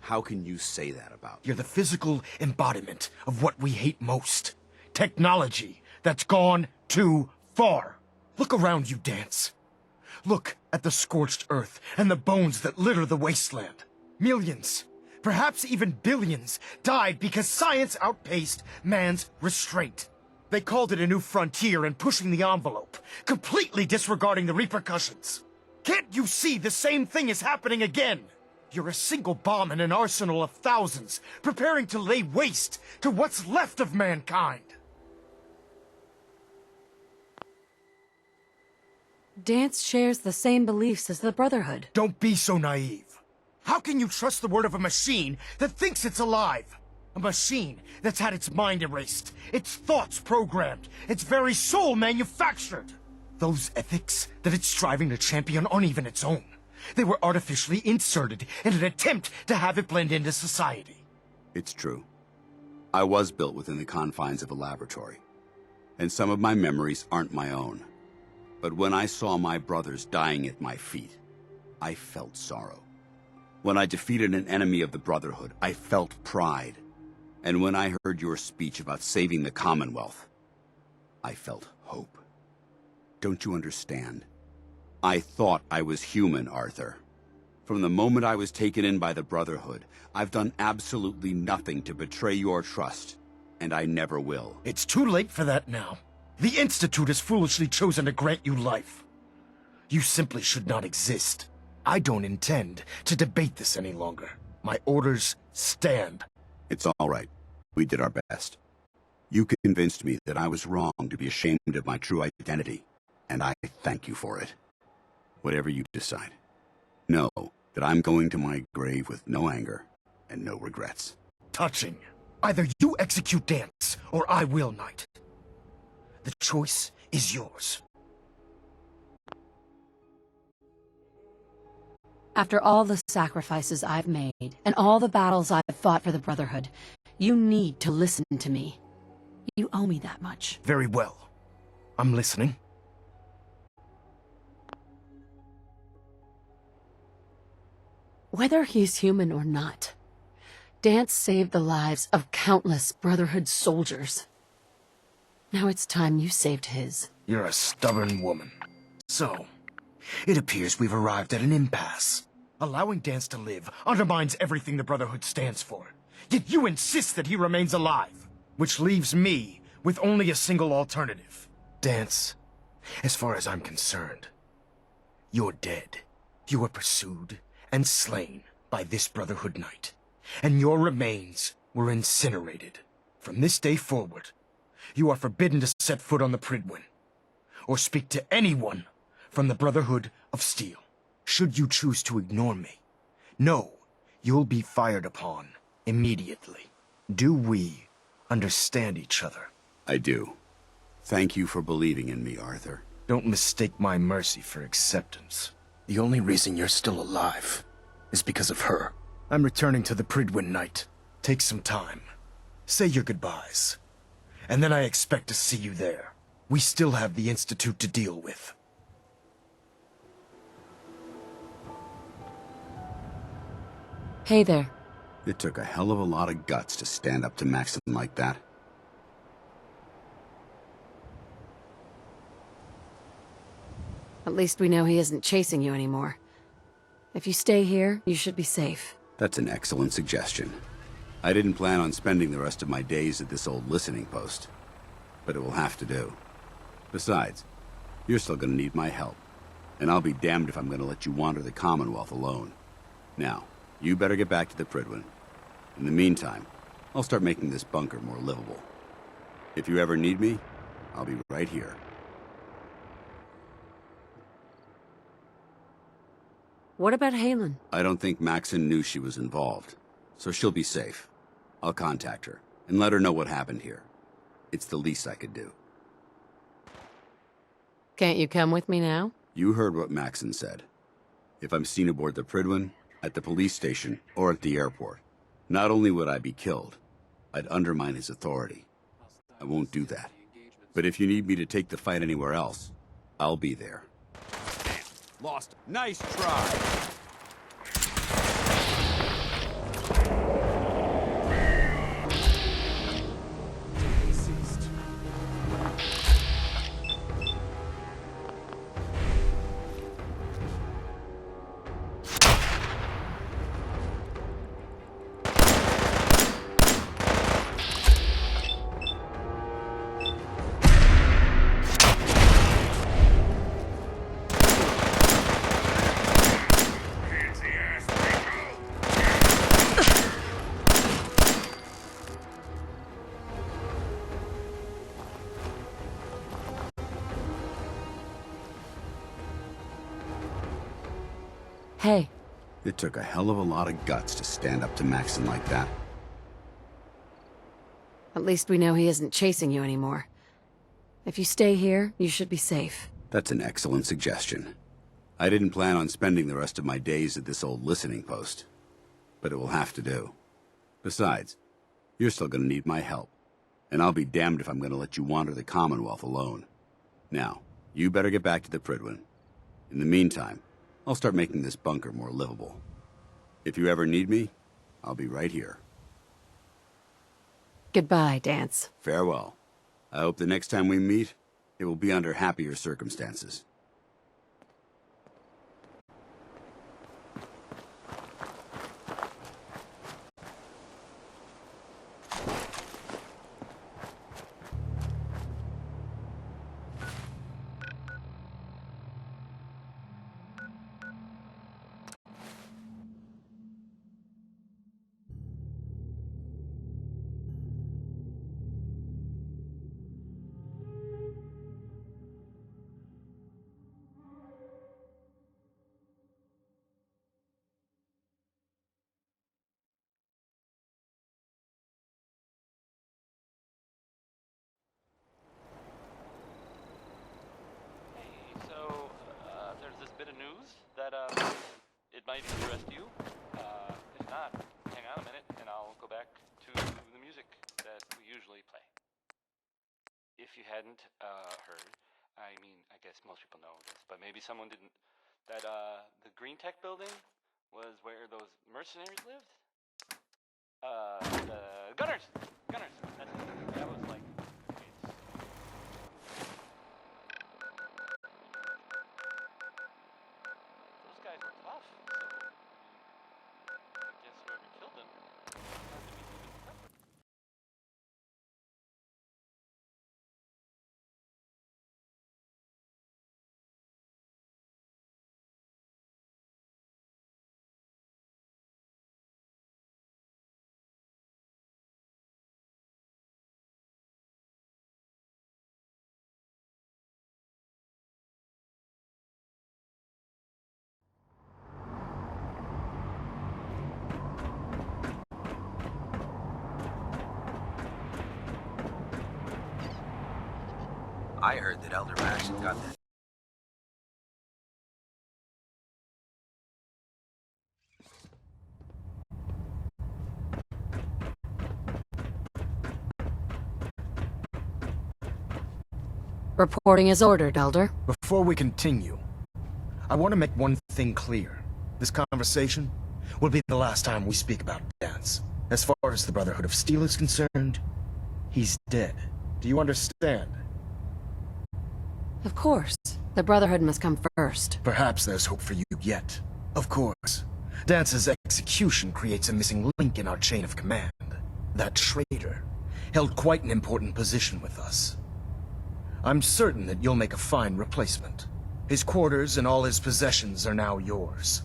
how can you say that about me? You're the physical embodiment of what we hate most. Technology that's gone too far. Look around you, Dance. Look at the scorched earth and the bones that litter the wasteland. Millions, perhaps even billions, died because science outpaced man's restraint. They called it a new frontier and pushing the envelope, completely disregarding the repercussions. Can't you see the same thing is happening again? You're a single bomb in an arsenal of thousands, preparing to lay waste to what's left of mankind. Dance shares the same beliefs as the Brotherhood. Don't be so naive. How can you trust the word of a machine that thinks it's alive? A machine that's had its mind erased, its thoughts programmed, its very soul manufactured. Those ethics that it's striving to champion aren't even its own. They were artificially inserted in an attempt to have it blend into society. It's true. I was built within the confines of a laboratory, and some of my memories aren't my own. But when I saw my brothers dying at my feet, I felt sorrow. When I defeated an enemy of the Brotherhood, I felt pride. And when I heard your speech about saving the Commonwealth, I felt hope. Don't you understand? I thought I was human, Arthur. From the moment I was taken in by the Brotherhood, I've done absolutely nothing to betray your trust, and I never will. It's too late for that now. The Institute has foolishly chosen to grant you life. You simply should not exist. I don't intend to debate this any longer. My orders stand. It's all right. We did our best. You convinced me that I was wrong to be ashamed of my true identity, and I thank you for it. Whatever you decide, know that I'm going to my grave with no anger and no regrets. Touching. Either you execute Dance, or I will, Knight. The choice is yours. After all the sacrifices I've made, and all the battles I've fought for the Brotherhood, you need to listen to me. You owe me that much. Very well. I'm listening. Whether he's human or not, Dance saved the lives of countless Brotherhood soldiers. Now it's time you saved his. You're a stubborn woman. So, it appears we've arrived at an impasse. Allowing Dance to live undermines everything the Brotherhood stands for. Yet you insist that he remains alive, which leaves me with only a single alternative. Dance, as far as I'm concerned, you're dead. You were pursued and slain by this Brotherhood Knight, and your remains were incinerated. From this day forward, you are forbidden to set foot on the Prydwen, or speak to anyone from the Brotherhood of Steel. Should you choose to ignore me, know you'll be fired upon immediately. Do we understand each other? I do. Thank you for believing in me, Arthur. Don't mistake my mercy for acceptance. The only reason you're still alive is because of her. I'm returning to the Prydwen Night. Take some time. Say your goodbyes. And then I expect to see you there. We still have the Institute to deal with. Hey there. It took a hell of a lot of guts to stand up to Maxson like that. At least we know he isn't chasing you anymore. If you stay here, you should be safe. That's an excellent suggestion. I didn't plan on spending the rest of my days at this old listening post, but it will have to do. Besides, you're still gonna need my help, and I'll be damned if I'm gonna let you wander the Commonwealth alone. Now, you better get back to the Prydwen. In the meantime, I'll start making this bunker more livable. If you ever need me, I'll be right here. What about Halen? I don't think Maxson knew she was involved, so she'll be safe. I'll contact her and let her know what happened here. It's the least I could do. Can't you come with me now? You heard what Maxson said. If I'm seen aboard the Prydwen, at the police station, or at the airport, not only would I be killed, I'd undermine his authority. I won't do that. But if you need me to take the fight anywhere else, I'll be there. Lost. Nice try. Hey. It took a hell of a lot of guts to stand up to Maxson like that. At least we know he isn't chasing you anymore. If you stay here, you should be safe. That's an excellent suggestion. I didn't plan on spending the rest of my days at this old listening post, but it will have to do. Besides, you're still gonna need my help, and I'll be damned if I'm gonna let you wander the Commonwealth alone. Now, you better get back to the Prydwen. In the meantime, I'll start making this bunker more livable. If you ever need me, I'll be right here. Goodbye, Danse. Farewell. I hope the next time we meet, it will be under happier circumstances. It might interest you. If not, hang on a minute and I'll go back to the music that we usually play. If you hadn't heard, I mean, I guess most people know this, but maybe someone didn't, that the Green Tech building was where those mercenaries lived? The Gunners! Gunners! That was like... Those guys were tough, so... I guess whoever killed them had to be even tougher. I heard that Elder Maxson got that Reporting as ordered, Elder. Before we continue, I want to make one thing clear. This conversation will be the last time we speak about Danse. As far as the Brotherhood of Steel is concerned, he's dead. Do you understand? Of course. The Brotherhood must come first. Perhaps there's hope for you yet. Of course. Dance's execution creates a missing link in our chain of command. That traitor held quite an important position with us. I'm certain that you'll make a fine replacement. His quarters and all his possessions are now yours,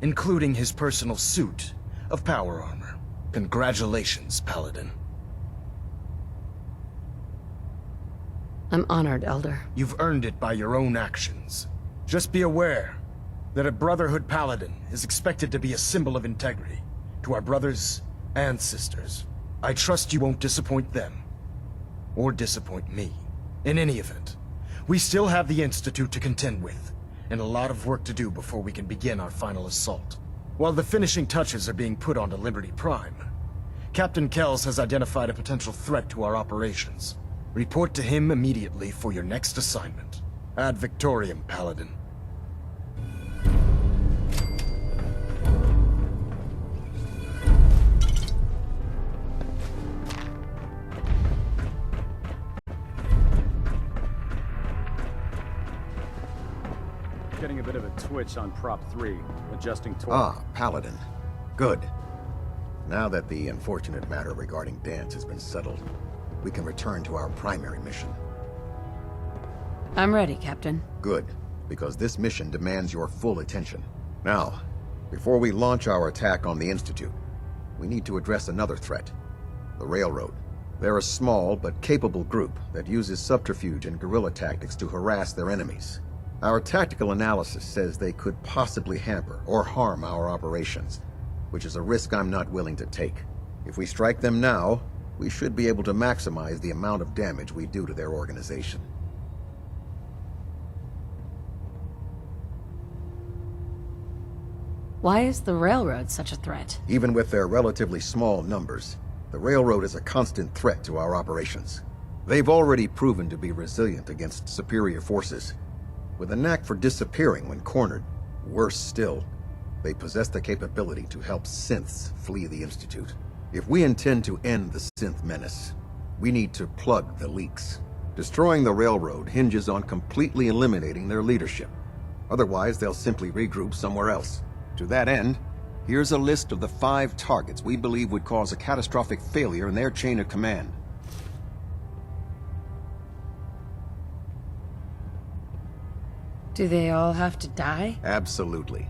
including his personal suit of power armor. Congratulations, Paladin. I'm honored, Elder. You've earned it by your own actions. Just be aware that a Brotherhood Paladin is expected to be a symbol of integrity to our brothers and sisters. I trust you won't disappoint them, or disappoint me. In any event, we still have the Institute to contend with, and a lot of work to do before we can begin our final assault. While the finishing touches are being put onto Liberty Prime, Captain Kells has identified a potential threat to our operations. Report to him immediately for your next assignment. Ad Victoriam, Paladin. Getting a bit of a twitch on Prop 3, adjusting torque. Ah, Paladin. Good. Now that the unfortunate matter regarding Danse has been settled, we can return to our primary mission. I'm ready, Captain. Good, because this mission demands your full attention. Now, before we launch our attack on the Institute, we need to address another threat. The Railroad. They're a small but capable group that uses subterfuge and guerrilla tactics to harass their enemies. Our tactical analysis says they could possibly hamper or harm our operations, which is a risk I'm not willing to take. If we strike them now, we should be able to maximize the amount of damage we do to their organization. Why is the Railroad such a threat? Even with their relatively small numbers, the Railroad is a constant threat to our operations. They've already proven to be resilient against superior forces, with a knack for disappearing when cornered. Worse still, they possess the capability to help synths flee the Institute. If we intend to end the synth menace, we need to plug the leaks. Destroying the Railroad hinges on completely eliminating their leadership. Otherwise, they'll simply regroup somewhere else. To that end, here's a list of the 5 targets we believe would cause a catastrophic failure in their chain of command. Do they all have to die? Absolutely.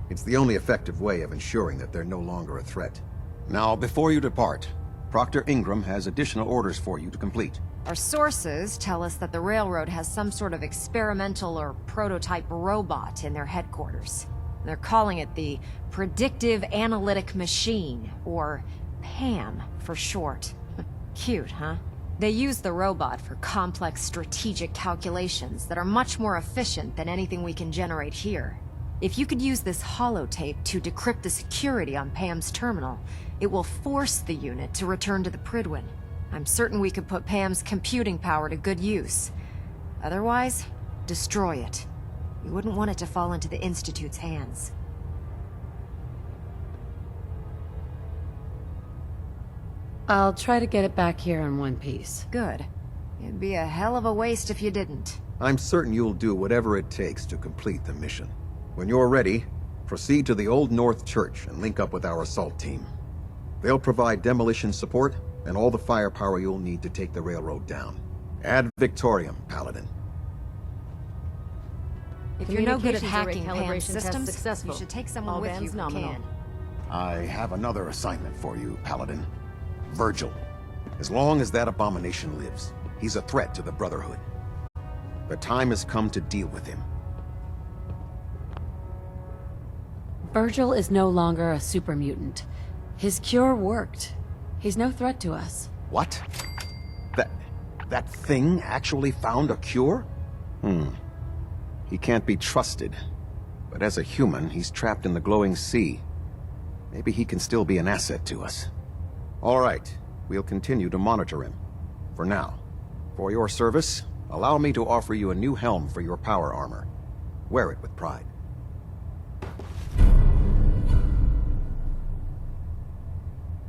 It's the only effective way of ensuring that they're no longer a threat. Now, before you depart, Proctor Ingram has additional orders for you to complete. Our sources tell us that the Railroad has some sort of experimental or prototype robot in their headquarters. They're calling it the Predictive Analytic Machine, or PAM for short. Cute, huh? They use the robot for complex strategic calculations that are much more efficient than anything we can generate here. If you could use this holotape to decrypt the security on Pam's terminal, it will force the unit to return to the Prydwen. I'm certain we could put Pam's computing power to good use. Otherwise, destroy it. You wouldn't want it to fall into the Institute's hands. I'll try to get it back here in one piece. Good. It'd be a hell of a waste if you didn't. I'm certain you'll do whatever it takes to complete the mission. When you're ready, proceed to the Old North Church and link up with our assault team. They'll provide demolition support and all the firepower you'll need to take the Railroad down. Ad Victoriam, Paladin. If you're no good at hacking Pam's recalibration test systems, successful. you should take someone All with bands you who nominal. can. I have another assignment for you, Paladin. Virgil. As long as that abomination lives, he's a threat to the Brotherhood. The time has come to deal with him. Virgil is no longer a super mutant. His cure worked. He's no threat to us. What? That thing actually found a cure? He can't be trusted. But as a human, he's trapped in the glowing sea. Maybe he can still be an asset to us. All right, we'll continue to monitor him. For now. For your service, Allow me to offer you a new helm for your power armor. Wear it with pride.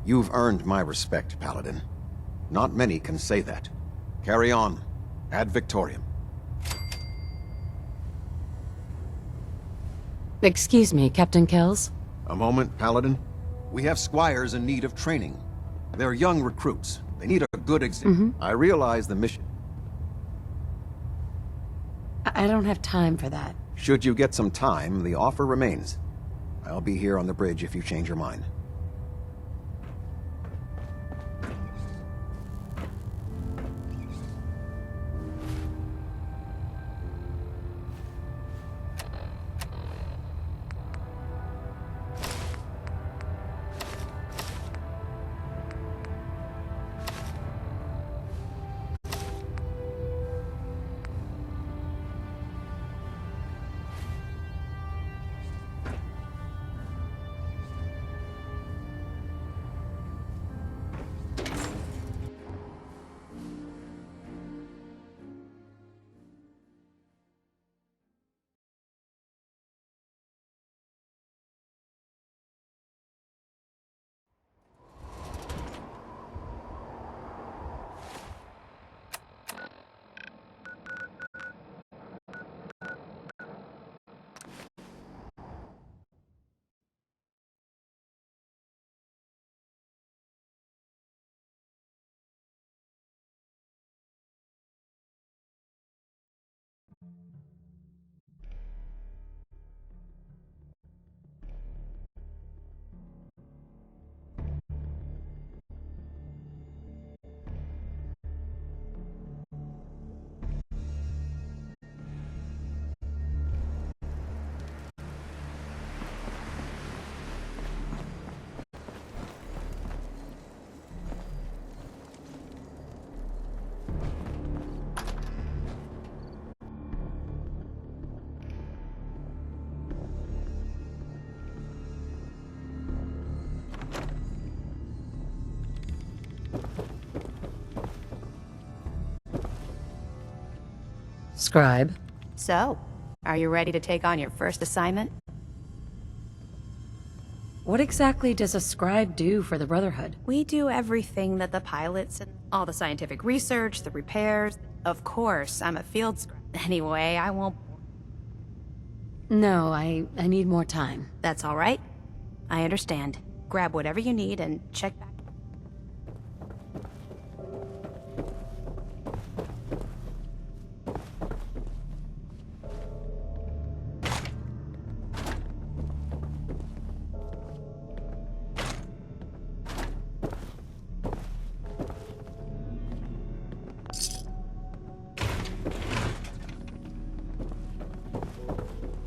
You've earned my respect, Paladin. Not many can say that. Carry on. Ad Victoriam. Excuse me, Captain Kells? A moment, Paladin. We have squires in need of training. They're young recruits. They need a good example. I realize the mission. I don't have time for that. Should you get some time, the offer remains. I'll be here on the bridge if you change your mind. Scribe. So, are you ready to take on your first assignment? What exactly does a scribe do for the Brotherhood? We do everything that the pilots and all the scientific research, the repairs. Of course, I'm a field scribe. Anyway, I won't... No, I need more time. That's all right. I understand. Grab whatever you need and check back.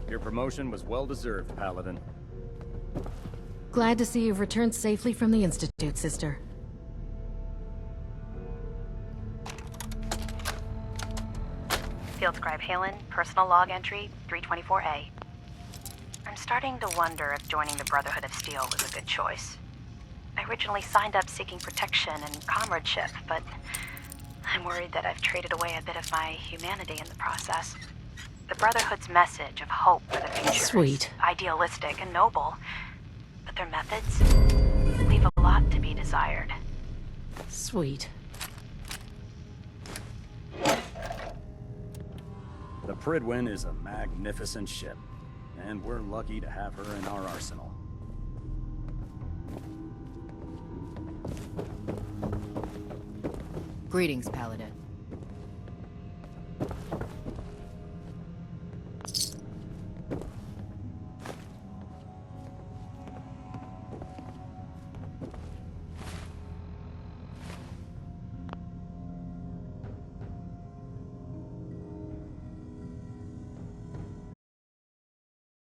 Your promotion was well-deserved, Paladin. Glad to see you've returned safely from the Institute, sister. Field Scribe Halen, personal log entry 324A. I'm starting to wonder if joining the Brotherhood of Steel was a good choice. I originally signed up seeking protection and comradeship, but I'm worried that I've traded away a bit of my humanity in the process. The Brotherhood's message of hope for the future Sweet. is idealistic and noble, but their methods leave a lot to be desired. Sweet. The Pridwin is a magnificent ship, and we're lucky to have her in our arsenal. Greetings, Paladin.